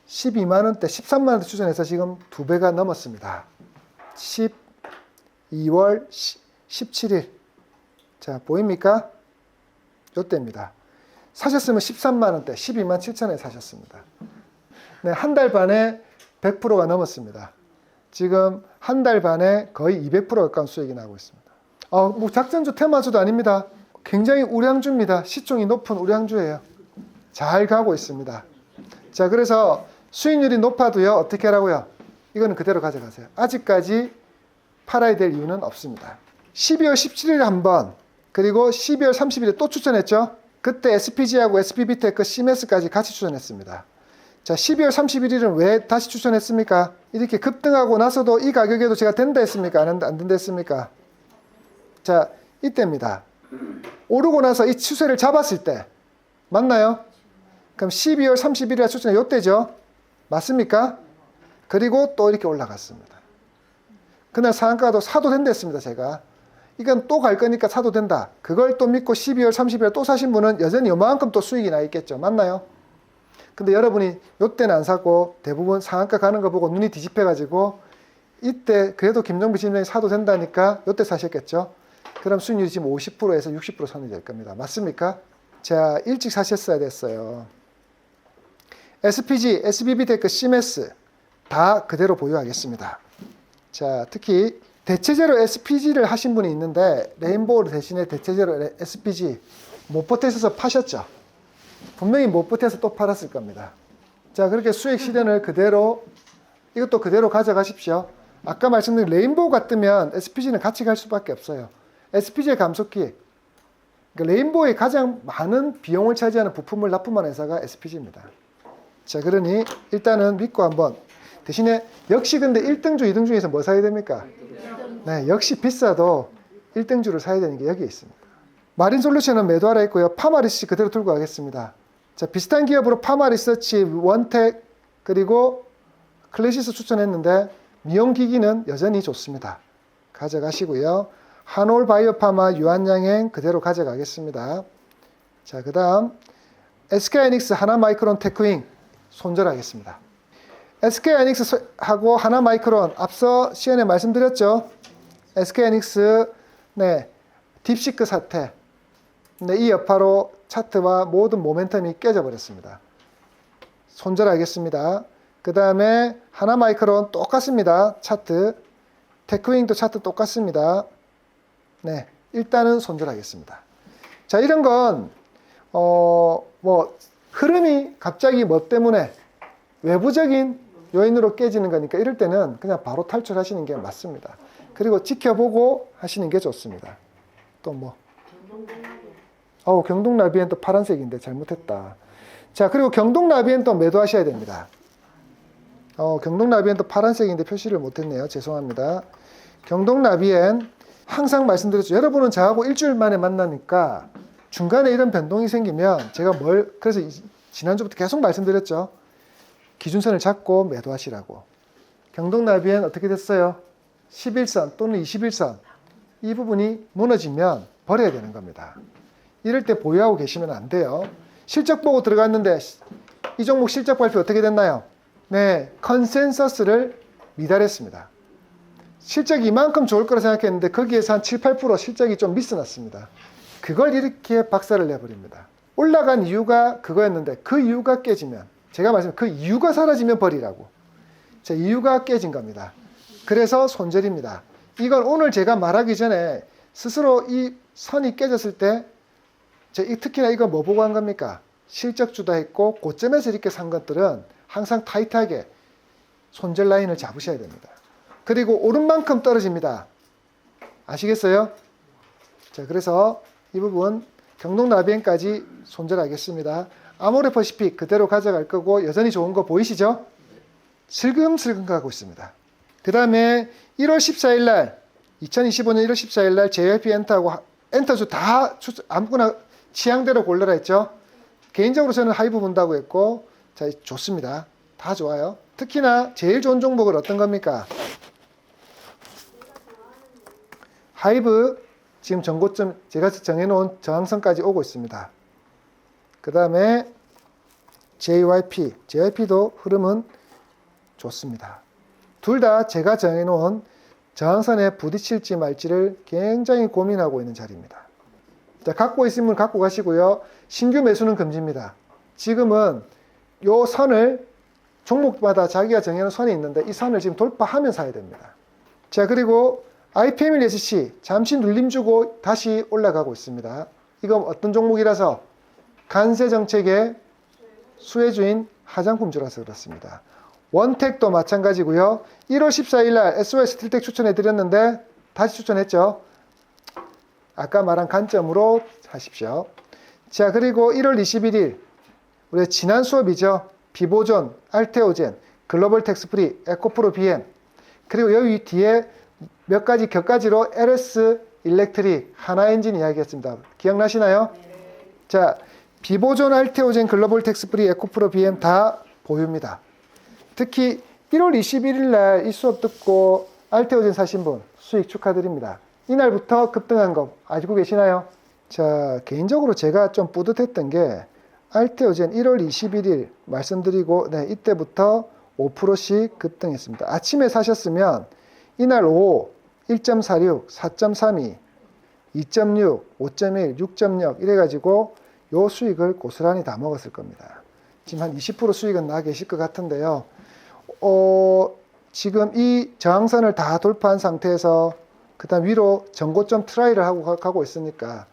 S1: 12만원대, 13만원대 추천해서 지금 2배가 넘었습니다. 12월 17일. 자, 보입니까? 요때입니다. 사셨으면 13만원대, 12만 7천원에 사셨습니다. 네, 한 달 반에 100%가 넘었습니다. 지금 한 달 반에 거의 200% 가까운 수익이 나고 있습니다. 뭐 작전주, 테마주도 아닙니다. 굉장히 우량주입니다. 시총이 높은 우량주예요. 잘 가고 있습니다. 자, 그래서 수익률이 높아도요, 어떻게 하라고요? 이거는 그대로 가져가세요. 아직까지 팔아야 될 이유는 없습니다. 12월 17일에 한 번, 그리고 12월 30일에 또 추천했죠? 그때 SPG하고 SPB테크, CMS까지 같이 추천했습니다. 자, 12월 31일은 왜 다시 추천했습니까? 이렇게 급등하고 나서도 이 가격에도 제가 된다 했습니까? 안 된다 했습니까? 자, 이때입니다. 오르고 나서 이 추세를 잡았을 때 맞나요? 그럼 12월 31일에 추천해 요때죠? 맞습니까? 그리고 또 이렇게 올라갔습니다. 그날 상한가도 사도 된다 했습니다. 제가 이건 또 갈 거니까 사도 된다. 그걸 또 믿고 12월 30일에 또 사신 분은 여전히 요만큼 또 수익이 나 있겠죠. 맞나요? 근데 여러분이 요때는 안 사고 대부분 상한가 가는 거 보고 눈이 뒤집혀가지고 이때 그래도 김종비 팀장이 사도 된다니까 요때 사셨겠죠. 그럼 수익률이 지금 50%에서 60% 선이 될 겁니다. 맞습니까? 자, 일찍 사셨어야 됐어요. SPG, SBB테크, CMS 다 그대로 보유하겠습니다. 자, 특히 대체제로 SPG를 하신 분이 있는데 레인보우 대신에 대체제로 SPG 못 버텨서 파셨죠. 분명히 못 버텨서 또 팔았을 겁니다. 자, 그렇게 수익 실현을 그대로 이것도 그대로 가져가십시오. 아까 말씀드린 레인보우 같으면 SPG는 같이 갈 수밖에 없어요. SPG의 감속기, 그러니까 레인보우에 가장 많은 비용을 차지하는 부품을 납품하는 회사가 SPG입니다. 자, 그러니 일단은 믿고 한번 대신에 역시 근데 1등주, 2등 중에서 뭐 사야 됩니까? 네, 역시 비싸도 1등주를 사야 되는 게 여기에 있습니다. 마린솔루션은 매도하라 했고요. 파마리서치 그대로 들고 가겠습니다. 자, 비슷한 기업으로 파마리서치, 원텍, 그리고 클래시스 추천했는데 미용기기는 여전히 좋습니다. 가져가시고요. 한올 바이오파마, 유한양행 그대로 가져가겠습니다. 자, 그 다음 SK하이닉스, 하나마이크론, 테크윙 손절하겠습니다. SK하이닉스하고 하나마이크론 앞서 시간에 말씀드렸죠. SK하이닉스 네, 딥시크 사태 네, 이 여파로 차트와 모든 모멘텀이 깨져버렸습니다. 손절하겠습니다. 그 다음에 하나마이크론 똑같습니다. 차트 테크윙도 차트 똑같습니다. 네, 일단은 손절하겠습니다. 자, 이런 건 뭐 흐름이 갑자기 뭐 때문에 외부적인 요인으로 깨지는 거니까 이럴 때는 그냥 바로 탈출하시는 게 맞습니다. 그리고 지켜보고 하시는 게 좋습니다. 또 뭐? 경동나비엔 또 파란색인데 잘못했다. 자, 그리고 경동나비엔 또 매도하셔야 됩니다. 경동나비엔 또 파란색인데 표시를 못했네요. 죄송합니다. 경동나비엔 항상 말씀드렸죠. 여러분은 저하고 일주일 만에 만나니까 중간에 이런 변동이 생기면 제가 그래서 지난주부터 계속 말씀드렸죠. 기준선을 잡고 매도하시라고. 경동나비엔 어떻게 됐어요? 11선 또는 21선. 이 부분이 무너지면 버려야 되는 겁니다. 이럴 때 보유하고 계시면 안 돼요. 실적 보고 들어갔는데 이 종목 실적 발표 어떻게 됐나요? 네, 컨센서스를 미달했습니다. 실적이 이만큼 좋을 거라 생각했는데 거기에서 한 7, 8% 실적이 좀 미스났습니다. 그걸 이렇게 박살을 내버립니다. 올라간 이유가 그거였는데 그 이유가 깨지면, 제가 말씀드린 그 이유가 사라지면 버리라고. 자, 이유가 깨진 겁니다. 그래서 손절입니다. 이건 오늘 제가 말하기 전에 스스로 이 선이 깨졌을 때 특히나 이거 뭐 보고 한 겁니까? 실적 주도했고 고점에서 이렇게 산 것들은 항상 타이트하게 손절 라인을 잡으셔야 됩니다. 그리고 오른 만큼 떨어집니다. 아시겠어요? 자, 그래서 이 부분 경동나비엔까지 손절하겠습니다. 아모레퍼시픽 그대로 가져갈 거고 여전히 좋은 거 보이시죠? 슬금슬금 가고 있습니다. 그 다음에 1월 14일 날 2025년 1월 14일 날 JYP 엔터하고 엔터주 다 아무거나 취향대로 골라라 했죠. 개인적으로 저는 하이브 본다고 했고, 자, 좋습니다. 다 좋아요. 특히나 제일 좋은 종목은 어떤 겁니까? 하이브 지금 전고점 제가 정해놓은 저항선까지 오고 있습니다. 그 다음에 JYP도 흐름은 좋습니다. 둘 다 제가 정해놓은 저항선에 부딪힐지 말지를 굉장히 고민하고 있는 자리입니다. 자, 갖고 있으면 갖고 가시고요. 신규 매수는 금지입니다. 지금은 요 선을 종목마다 자기가 정해놓은 선이 있는데 이 선을 지금 돌파하면 사야 됩니다. 자, 그리고 iPMLSC 잠시 눌림 주고 다시 올라가고 있습니다. 이건 어떤 종목이라서? 간세 정책의 수혜주인 화장품주라서 그렇습니다. 원택도 마찬가지고요. 1월 14일 날 SOS 스틸텍 추천해 드렸는데 다시 추천했죠. 아까 말한 관점으로 하십시오. 자, 그리고 1월 21일 우리 지난 수업이죠. 비보존, 알테오젠, 글로벌 텍스프리, 에코프로 BM, 그리고 여기 뒤에 몇 가지 격가지로 LS 일렉트릭, 하나엔진 이야기했습니다. 기억나시나요? 자, 비보존, 알테오젠, 글로벌 텍스프리, 에코프로 BM 다 보유입니다. 특히 1월 21일 날 이 수업 듣고 알테오젠 사신 분 수익 축하드립니다. 이날부터 급등한 거 알고 계시나요? 자, 개인적으로 제가 좀 뿌듯했던 게 알테오젠 1월 21일 말씀드리고 이때부터 5%씩 급등했습니다. 아침에 사셨으면 이날 오후 1.46, 4.32, 2.6, 5.1, 6.0 이래가지고 요 수익을 고스란히 다 먹었을 겁니다. 지금 한 20% 수익은 나 계실 것 같은데요. 지금 이 저항선을 다 돌파한 상태에서 그 다음 위로 전고점 트라이를 하고 가고 있으니까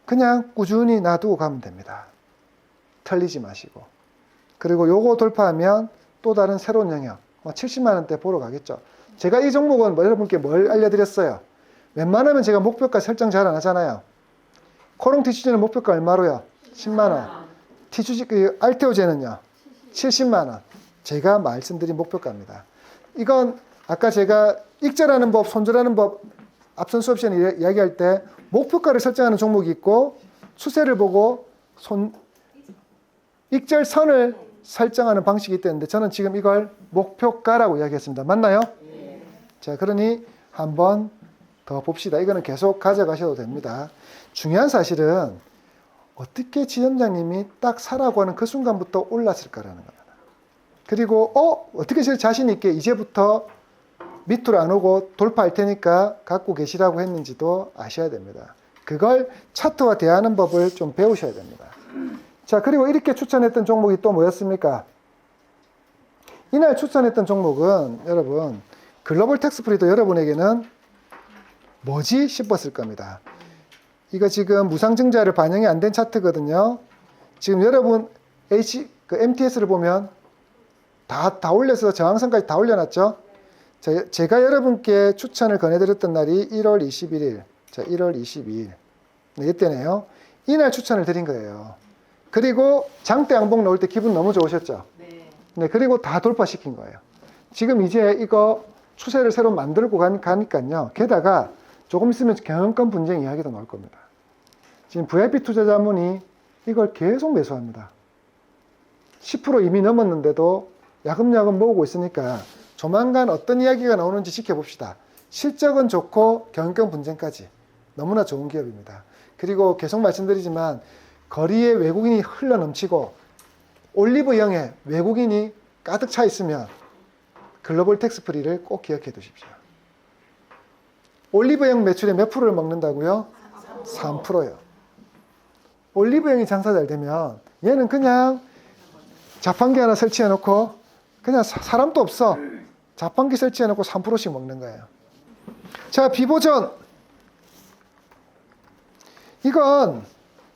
S1: 그냥 꾸준히 놔두고 가면 됩니다. 털리지 마시고. 그리고 요거 돌파하면 또 다른 새로운 영역 70만원대 보러 가겠죠. 제가 이 종목은 여러분께 뭘 알려드렸어요? 웬만하면 제가 목표가 설정 잘 안 하잖아요. 코롱 티슈즈는 목표가 얼마로요? 10만원. 알테오젠은요? 70만원. 제가 말씀드린 목표가입니다. 이건 아까 제가 익절하는 법, 손절하는 법 앞선 수업 시간에 이야기할 때 목표가를 설정하는 종목이 있고 추세를 보고 익절선을 설정하는 방식이 있다는데 저는 지금 이걸 목표가라고 이야기했습니다. 맞나요? 네. 자, 그러니 한번 더 봅시다. 이거는 계속 가져가셔도 됩니다. 중요한 사실은 어떻게 지점장님이 딱 사라고 하는 그 순간부터 올랐을까라는 겁니다. 그리고 어떻게 제일 자신 있게 이제부터 밑으로 안 오고 돌파할 테니까 갖고 계시라고 했는지도 아셔야 됩니다. 그걸 차트와 대하는 법을 좀 배우셔야 됩니다. 자, 그리고 이렇게 추천했던 종목이 또 뭐였습니까? 이날 추천했던 종목은 여러분 글로벌 텍스프리도 여러분에게는 뭐지 싶었을 겁니다. 이거 지금 무상증자를 반영이 안 된 차트거든요. 지금 여러분 MTS를 보면 다 올려서 저항선까지 다 올려놨죠. 제가 여러분께 추천을 권해드렸던 날이 1월 21일, 자, 1월 22일. 네, 이때네요. 이날 추천을 드린 거예요. 그리고 장대 양봉 나올 때 기분 너무 좋으셨죠? 네. 네, 그리고 다 돌파시킨 거예요. 지금 이제 이거 추세를 새로 만들고 가니까요. 게다가 조금 있으면 경영권 분쟁 이야기도 나올 겁니다. 지금 VIP 투자자문이 이걸 계속 매수합니다. 10% 이미 넘었는데도 야금야금 모으고 있으니까 조만간 어떤 이야기가 나오는지 지켜봅시다. 실적은 좋고 경영권 분쟁까지 너무나 좋은 기업입니다. 그리고 계속 말씀드리지만 거리에 외국인이 흘러 넘치고 올리브영에 외국인이 가득 차 있으면 글로벌 텍스 프리를 꼭 기억해 두십시오. 올리브영 매출의 몇 프로를 먹는다고요? 3%요. 올리브영이 장사 잘 되면 얘는 그냥 자판기 하나 설치해 놓고 그냥 사람도 없어. 자판기 설치해 놓고 3%씩 먹는 거예요. 자, 비보전. 이건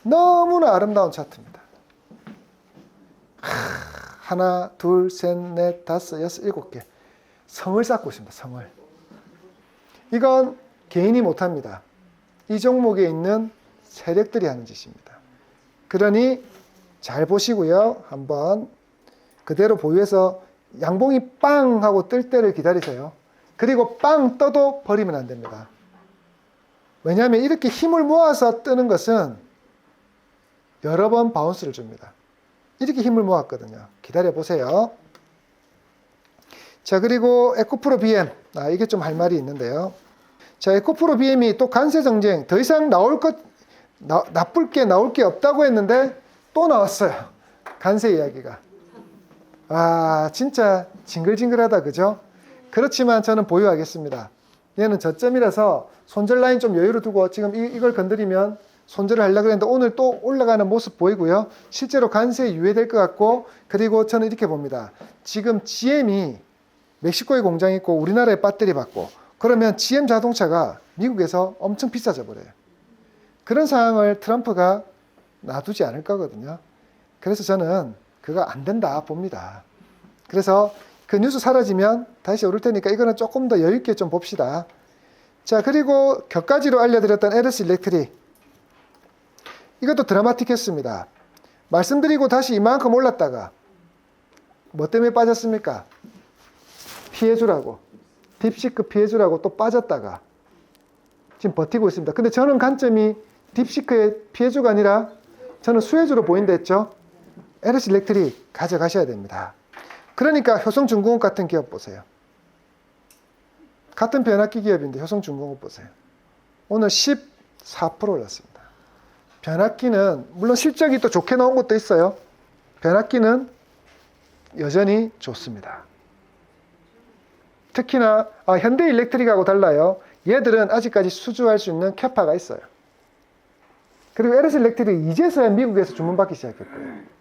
S1: 너무나 아름다운 차트입니다. 하나, 둘, 셋, 넷, 다섯, 여섯, 일곱 개. 성을 쌓고 있습니다. 성을. 이건 개인이 못합니다. 이 종목에 있는 세력들이 하는 짓입니다. 그러니 잘 보시고요. 한번 그대로 보유해서 양봉이 빵 하고 뜰 때를 기다리세요. 그리고 빵 떠도 버리면 안 됩니다. 왜냐하면 이렇게 힘을 모아서 뜨는 것은 여러 번 바운스를 줍니다. 이렇게 힘을 모았거든요. 기다려 보세요. 자, 그리고 에코프로 BM. 이게 좀 할 말이 있는데요. 자, 에코프로 BM이 또 관세 정쟁 더 이상 나쁠 게 나올 게 없다고 했는데 또 나왔어요. 관세 이야기가. 진짜 징글징글하다, 그죠? 그렇지만 저는 보유하겠습니다. 얘는 저점이라서 손절 라인 좀 여유를 두고 지금 이걸 건드리면 손절을 하려고 했는데 오늘 또 올라가는 모습 보이고요. 실제로 관세에 유예될 것 같고, 그리고 저는 이렇게 봅니다. 지금 GM이 멕시코에 공장이 있고 우리나라에 배터리 받고, 그러면 GM 자동차가 미국에서 엄청 비싸져 버려요. 그런 상황을 트럼프가 놔두지 않을 거거든요. 그래서 저는 그거 안 된다 봅니다. 그래서 그 뉴스 사라지면 다시 오를 테니까 이거는 조금 더 여유 있게 좀 봅시다. 자, 그리고 격가지로 알려드렸던 LS 일렉트릭. 이것도 드라마틱했습니다. 말씀드리고 다시 이만큼 올랐다가 뭐 때문에 빠졌습니까? 피해주라고. 딥시크 피해주라고 또 빠졌다가 지금 버티고 있습니다. 근데 저는 관점이 딥시크의 피해주가 아니라 저는 수혜주로 보인다 했죠. LS 일렉트릭 가져가셔야 됩니다. 그러니까 효성중공업 같은 기업 보세요. 같은 변압기 기업인데 효성중공업 보세요. 오늘 14% 올랐습니다. 변압기는 물론 실적이 또 좋게 나온 것도 있어요. 변압기는 여전히 좋습니다. 특히나 현대일렉트릭하고 달라요. 얘들은 아직까지 수주할 수 있는 캐파가 있어요. 그리고 LS 일렉트릭이 이제서야 미국에서 주문받기 시작했고요.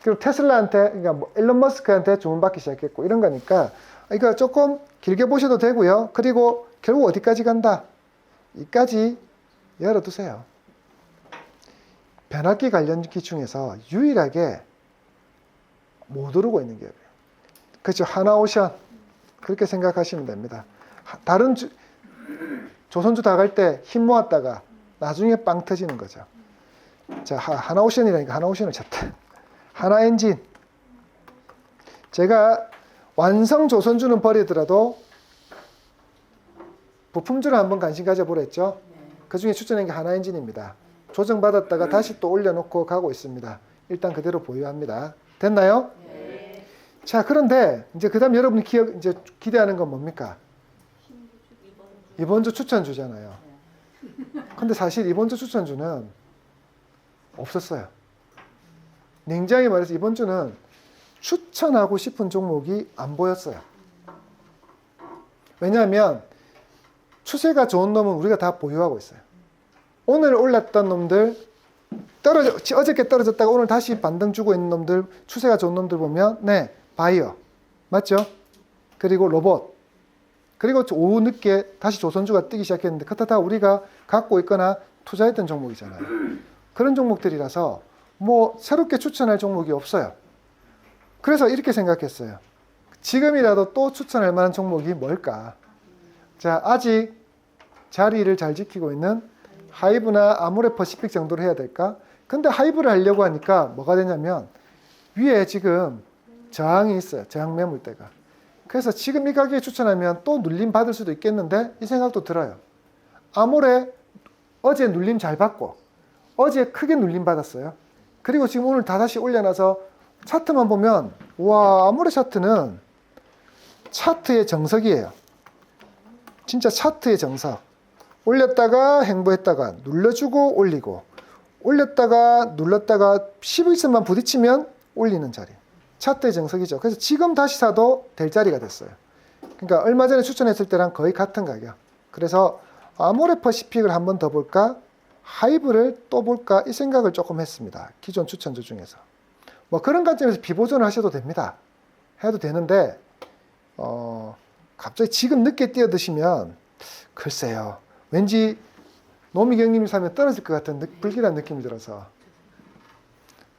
S1: 그리고 테슬라한테, 그러니까 뭐 일론 머스크한테 주문받기 시작했고 이런 거니까 이거 조금 길게 보셔도 되고요. 그리고 결국 어디까지 간다? 이까지 열어두세요. 변압기 관련기 중에서 유일하게 못 오르고 있는 기업이에요. 그렇죠. 하나오션 그렇게 생각하시면 됩니다. 다른 조선주 다 갈 때 힘 모았다가 나중에 빵 터지는 거죠. 자, 하나오션이라니까 하나오션을 쳤다. 하나엔진. 제가 완성 조선주는 버리더라도 부품주를 한번 관심 가져보라 했죠. 그 중에 추천한 게 하나엔진입니다. 조정받았다가 다시 또 올려놓고 가고 있습니다. 일단 그대로 보유합니다. 됐나요? 네. 자, 그런데 이제 그 다음 여러분이 이제 기대하는 건 뭡니까? 이번 주 추천주잖아요. 근데 사실 이번 주 추천주는 없었어요. 냉정히 말해서 이번 주는 추천하고 싶은 종목이 안 보였어요. 왜냐하면 추세가 좋은 놈은 우리가 다 보유하고 있어요. 오늘 올랐던 놈들, 어저께 떨어졌다가 오늘 다시 반등 주고 있는 놈들, 추세가 좋은 놈들 보면 네, 바이어 맞죠? 그리고 로봇, 그리고 오후 늦게 다시 조선주가 뜨기 시작했는데 그거 다 우리가 갖고 있거나 투자했던 종목이잖아요. 그런 종목들이라서 뭐 새롭게 추천할 종목이 없어요. 그래서 이렇게 생각했어요. 지금이라도 또 추천할 만한 종목이 뭘까? 자, 아직 자리를 잘 지키고 있는 하이브나 아모레퍼시픽 정도로 해야 될까? 근데 하이브를 하려고 하니까 뭐가 되냐면 위에 지금 저항이 있어요. 저항 매물대가. 그래서 지금 이 가격에 추천하면 또 눌림 받을 수도 있겠는데 이 생각도 들어요. 아모레 어제 눌림 잘 받고 어제 크게 눌림 받았어요. 그리고 지금 오늘 다시 올려놔서 차트만 보면 와, 아모레 차트는 차트의 정석이에요. 진짜 차트의 정석. 올렸다가 행보했다가 눌러주고 올리고 올렸다가 눌렀다가 11선만 부딪히면 올리는 자리. 차트의 정석이죠. 그래서 지금 다시 사도 될 자리가 됐어요. 그러니까 얼마 전에 추천했을 때랑 거의 같은 가격. 그래서 아모레퍼시픽을 한번 더 볼까? 하이브를 또 볼까? 이 생각을 조금 했습니다. 기존 추천주 중에서. 뭐 그런 관점에서 비보존을 하셔도 됩니다. 해도 되는데 갑자기 지금 늦게 뛰어드시면 글쎄요. 왠지 노미경님이 사면 떨어질 것 같은 불길한 느낌이 들어서.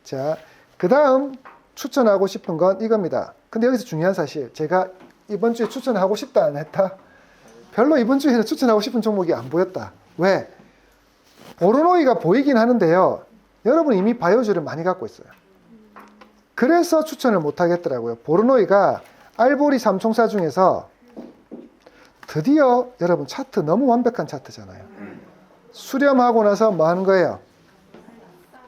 S1: 자, 그 다음 추천하고 싶은 건 이겁니다. 근데 여기서 중요한 사실, 제가 이번 주에 추천하고 싶다 안 했다? 별로 이번 주에는 추천하고 싶은 종목이 안 보였다. 왜? 보르노이가 보이긴 하는데요. 여러분 이미 바이오주를 많이 갖고 있어요. 그래서 추천을 못 하겠더라고요. 보르노이가 알보리 삼총사 중에서 드디어 여러분 차트 너무 완벽한 차트잖아요. 수렴하고 나서 뭐 하는 거예요?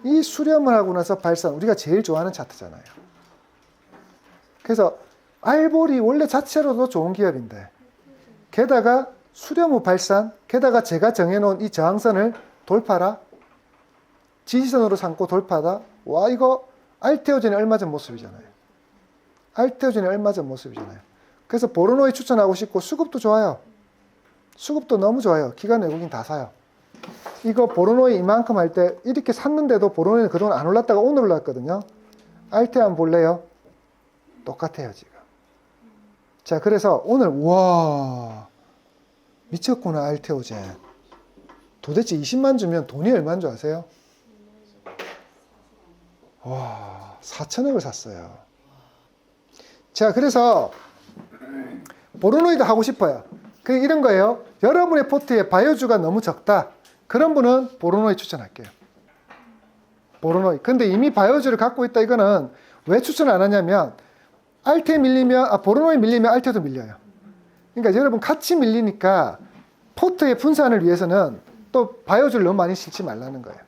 S1: 이 수렴을 하고 나서 발산, 우리가 제일 좋아하는 차트잖아요. 그래서 알보리 원래 자체로도 좋은 기업인데 게다가 수렴 후 발산, 게다가 제가 정해놓은 이 저항선을 돌파라, 지지선으로 삼고 돌파다. 와, 이거 알테오젠이 얼마 전 모습이잖아요. 알테오젠이 얼마 전 모습이잖아요. 그래서 보르노이 추천하고 싶고 수급도 좋아요. 수급도 너무 좋아요. 기관 외국인 다 사요. 이거 보르노이 이만큼 할 때 이렇게 샀는데도 보르노이는 그동안 안 올랐다가 오늘 올랐거든요. 알테 한번 볼래요? 똑같아요 지금. 자, 그래서 오늘 와 미쳤구나 알테오젠. 도대체 20만 주면 돈이 얼마인 줄 아세요? 와 4천억을 샀어요. 자, 그래서 보르노이도 하고 싶어요. 그 이런 거예요. 여러분의 포트에 바이오주가 너무 적다. 그런 분은 보르노이 추천할게요. 보르노이. 근데 이미 바이오주를 갖고 있다. 이거는 왜 추천 안 하냐면 알테 밀리면 보르노이 밀리면 알테도 밀려요. 그러니까 여러분 같이 밀리니까 포트의 분산을 위해서는 또 바이오주를 너무 많이 싣지 말라는 거예요.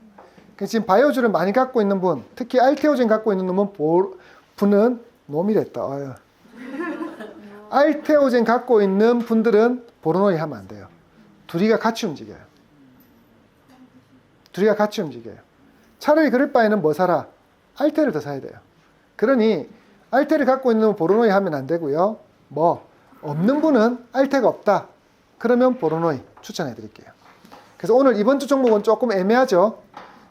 S1: 그러니까 지금 바이오주를 많이 갖고 있는 분, 특히 알테오젠 갖고 있는 분은 노미랬다. 알테오젠 갖고 있는 분들은 보르노이 하면 안 돼요. 둘이가 같이 움직여요. 둘이가 같이 움직여요. 차라리 그럴 바에는 뭐 사라? 알테를 더 사야 돼요. 그러니 알테를 갖고 있는 분은 보르노이 하면 안 되고요. 뭐 없는 분은 알테가 없다. 그러면 보르노이 추천해 드릴게요. 그래서 오늘 이번 주 종목은 조금 애매하죠.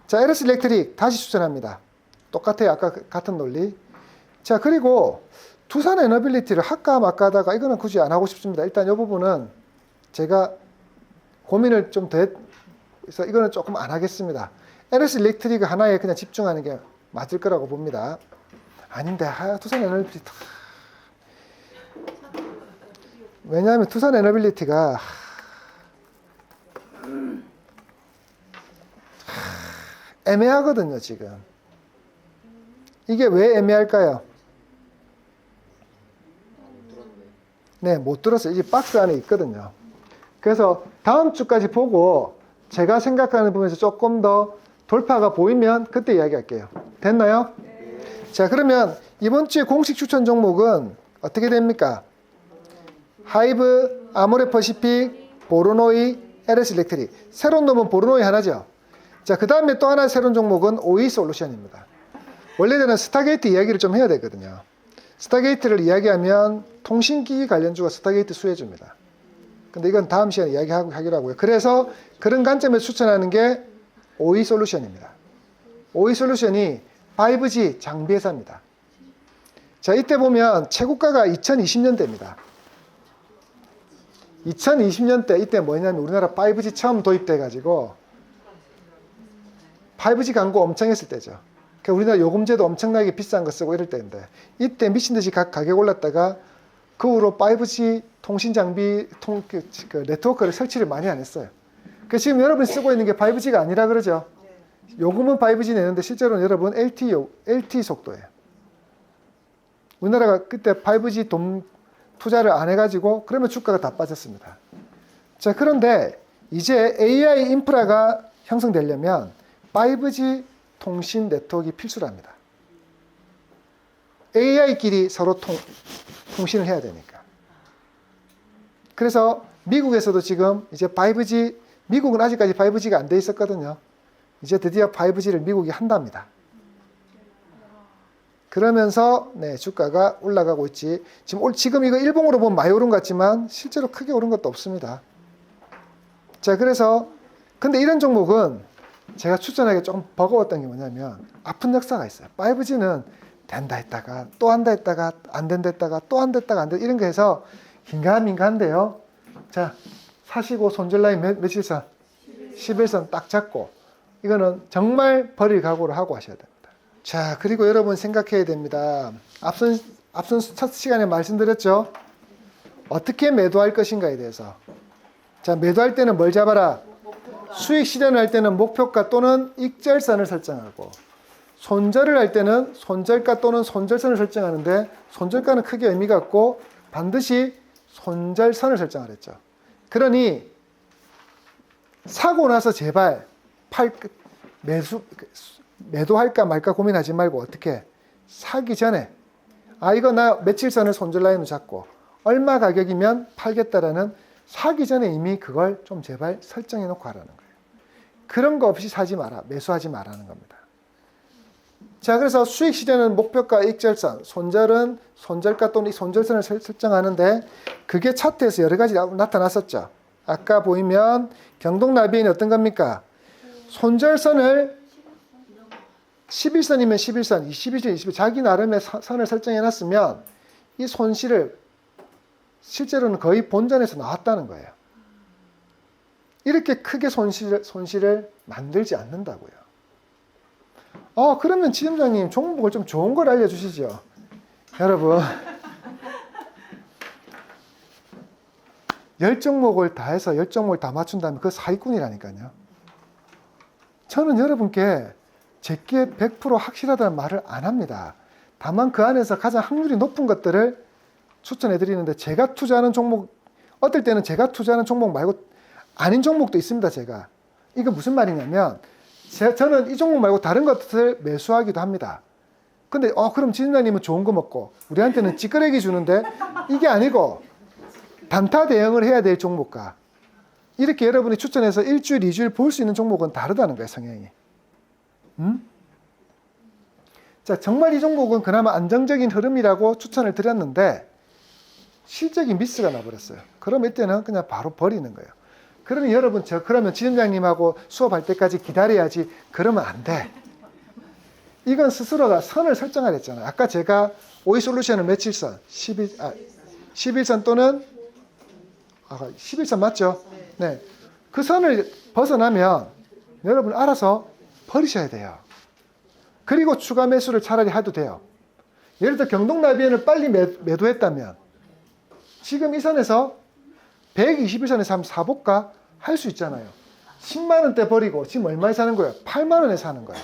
S1: 자, LS 일렉트릭 다시 추천합니다. 똑같아요. 아까 같은 논리. 자, 그리고 두산 에너빌리티를 할까 말까 하다가 이거는 굳이 안 하고 싶습니다. 일단 이 부분은 제가 고민을 좀 더 해서 이거는 조금 안 하겠습니다. LS 일렉트릭 하나에 그냥 집중하는 게 맞을 거라고 봅니다. 아닌데, 두산 에너빌리티. 왜냐하면 두산 에너빌리티가 애매하거든요, 지금. 이게 왜 애매할까요? 네, 못 들었어요. 이게 박스 안에 있거든요. 그래서 다음 주까지 보고 제가 생각하는 부분에서 조금 더 돌파가 보이면 그때 이야기할게요. 됐나요? 네. 자, 그러면 이번 주에 공식 추천 종목은 어떻게 됩니까? 하이브, 아모레퍼시픽, 보르노이, LS 일렉트릭. 새로운 놈은 보르노이 하나죠. 자, 그 다음에 또 하나 새로운 종목은 OE솔루션입니다. 원래는 스타게이트 이야기를 좀 해야 되거든요. 스타게이트를 이야기하면 통신기기 관련주가 스타게이트 수혜주입니다. 근데 이건 다음 시간에 이야기하기로 하고요. 그래서 그런 관점에서 추천하는 게 OE솔루션입니다. OE솔루션이 5G 장비 회사입니다. 자, 이때 보면 최고가가 2020년대입니다. 2020년대 이때 뭐냐면 우리나라 5G 처음 도입돼 가지고 5G 광고 엄청 했을 때죠. 그러니까 우리나라 요금제도 엄청나게 비싼 거 쓰고 이럴 때인데 이때 미친듯이 가격 올랐다가 그 후로 5G 통신 장비, 그 네트워크를 설치를 많이 안 했어요. 그 지금 여러분이 쓰고 있는 게 5G가 아니라 그러죠. 요금은 5G 내는데 실제로는 여러분 LTE 속도예요. 우리나라가 그때 5G 돈 투자를 안 해가지고 그러면 주가가 다 빠졌습니다. 자, 그런데 이제 AI 인프라가 형성되려면 5G 통신 네트워크가 필수랍니다. AI끼리 서로 통신을 해야 되니까. 그래서 미국에서도 지금 이제 5G, 미국은 아직까지 5G가 안 돼 있었거든요. 이제 드디어 5G를 미국이 한답니다. 그러면서 네, 주가가 올라가고 있지. 지금 이거 일봉으로 보면 많이 오른 것 같지만 실제로 크게 오른 것도 없습니다. 자, 그래서 근데 이런 종목은 제가 추천하기 조금 버거웠던 게 뭐냐면 아픈 역사가 있어요. 5G는 된다 했다가 또 한다 했다가 안 된다 했다가 또 한다 했다가 안 된다 이런 거 해서 긴가민가한데요. 자, 사시고 손절라인 며칠선? 11선 딱 잡고 이거는 정말 버릴 각오를 하고 하셔야 됩니다. 자, 그리고 여러분 생각해야 됩니다. 앞선 첫 시간에 말씀드렸죠. 어떻게 매도할 것인가에 대해서. 자, 매도할 때는 뭘 잡아라? 수익 실현을 할 때는 목표가 또는 익절선을 설정하고, 손절을 할 때는 손절가 또는 손절선을 설정하는데, 손절가는 크게 의미가 없고 반드시 손절선을 설정하랬죠. 그러니 사고 나서 제발 매도할까 말까 고민하지 말고 어떻게 사기 전에 이거 나 며칠 선을 손절 라인으로 잡고 얼마 가격이면 팔겠다라는 사기 전에 이미 그걸 좀 제발 설정해 놓고 하라는 거예요. 그런 거 없이 사지 마라, 매수하지 마라는 겁니다. 자, 그래서 수익 실현은 목표가 익절선, 손절은 손절가 또는 손절선을 설정하는데 그게 차트에서 여러 가지 나타났었죠. 아까 보이면 경동나비는 어떤 겁니까? 손절선을 11선이면 11선, 21선, 21선 자기 나름의 선을 설정해 놨으면 이 손실을 실제로는 거의 본전에서 나왔다는 거예요. 이렇게 크게 손실을 만들지 않는다고요. 그러면 지점장님 종목을 좀 좋은 걸 알려주시죠. 여러분 10종목을 다 해서 10종목을 다 맞춘다면 그거 사기꾼이라니까요. 저는 여러분께 제게 100% 확실하다는 말을 안 합니다. 다만 그 안에서 가장 확률이 높은 것들을 추천해 드리는데, 제가 투자하는 종목, 어떨 때는 제가 투자하는 종목 말고 아닌 종목도 있습니다. 제가 이거 무슨 말이냐면 저는 이 종목 말고 다른 것들을 매수하기도 합니다. 근데 그럼 지점장님은 좋은 거 먹고 우리한테는 찌끄레기 주는데, 이게 아니고 단타 대응을 해야 될 종목과 이렇게 여러분이 추천해서 일주일, 2주일 볼 수 있는 종목은 다르다는 거예요, 성향이. 자, 정말 이 종목은 그나마 안정적인 흐름이라고 추천을 드렸는데 실적인 미스가 나버렸어요. 그럼 이때는 그냥 바로 버리는 거예요. 그러니 여러분, 그러면 지점장님하고 수업할 때까지 기다려야지, 그러면 안 돼. 이건 스스로가 선을 설정하랬잖아요. 아까 제가 오이솔루션은 며칠선? 11선 또는 11선 맞죠? 네. 그 선을 벗어나면 여러분 알아서 버리셔야 돼요. 그리고 추가 매수를 차라리 해도 돼요. 예를 들어 경동나비엔을 빨리 매도했다면 지금 이 선에서 121선에서 한번 사볼까? 할 수 있잖아요. 10만 원대 버리고 지금 얼마에 사는 거예요? 8만 원에 사는 거예요.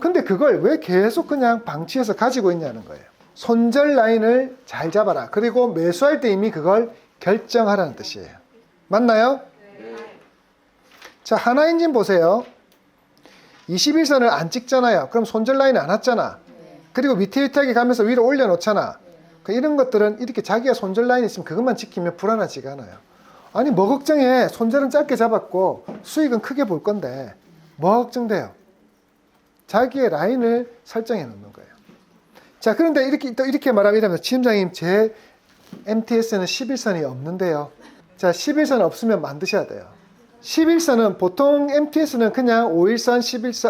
S1: 근데 그걸 왜 계속 그냥 방치해서 가지고 있냐는 거예요. 손절 라인을 잘 잡아라. 그리고 매수할 때 이미 그걸 결정하라는 뜻이에요. 맞나요? 네. 자, 하나인진 보세요. 21선을 안 찍잖아요. 그럼 손절 라인 안 왔잖아. 그리고 위태위태하게 가면서 위로 올려놓잖아. 이런 것들은 이렇게 자기가 손절 라인 있으면 그것만 지키면 불안하지가 않아요. 아니 뭐 걱정해. 손절은 짧게 잡았고 수익은 크게 볼 건데 뭐 걱정돼요. 자기의 라인을 설정해 놓는 거예요. 자, 그런데 이렇게 말하면 지점장님 제 MTS는 11선이 없는데요. 자, 11선 없으면 만드셔야 돼요. 11선은 보통 MTS는 그냥 5일선,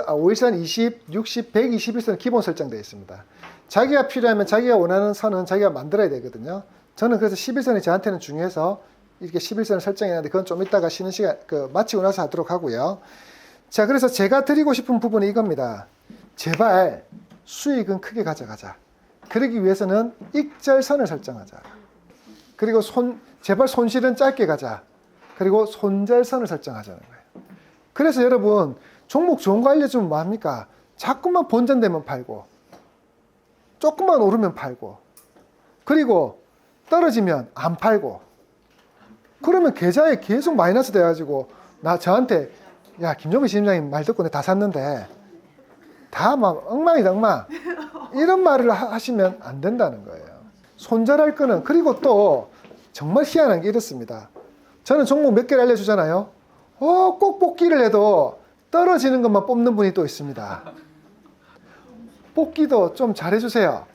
S1: 5일선 20, 60, 121선 기본 설정되어 있습니다. 자기가 필요하면 자기가 원하는 선은 자기가 만들어야 되거든요. 저는 그래서 11선이 저한테는 중요해서 이렇게 11선을 설정했는데 그건 좀 이따가 쉬는 시간 마치고 나서 하도록 하고요. 자, 그래서 제가 드리고 싶은 부분이 이겁니다. 제발 수익은 크게 가져가자. 그러기 위해서는 익절선을 설정하자. 그리고 제발 손실은 짧게 가자. 그리고 손절선을 설정하자는 거예요. 그래서 여러분 종목 좋은 거 알려주면 뭐합니까? 자꾸만 본전되면 팔고 조금만 오르면 팔고 그리고 떨어지면 안 팔고 그러면 계좌에 계속 마이너스 돼가지고 저한테 야 김종배 시장님 말 듣고 내가 다 샀는데 다 막 엉망이다 엉망 이런 말을 하시면 안 된다는 거예요. 손절할 거는 그리고 또 정말 희한한 게 이렇습니다. 저는 종목 몇 개를 알려주잖아요. 꼭 뽑기를 해도 떨어지는 것만 뽑는 분이 또 있습니다. 뽑기도 좀 잘해주세요.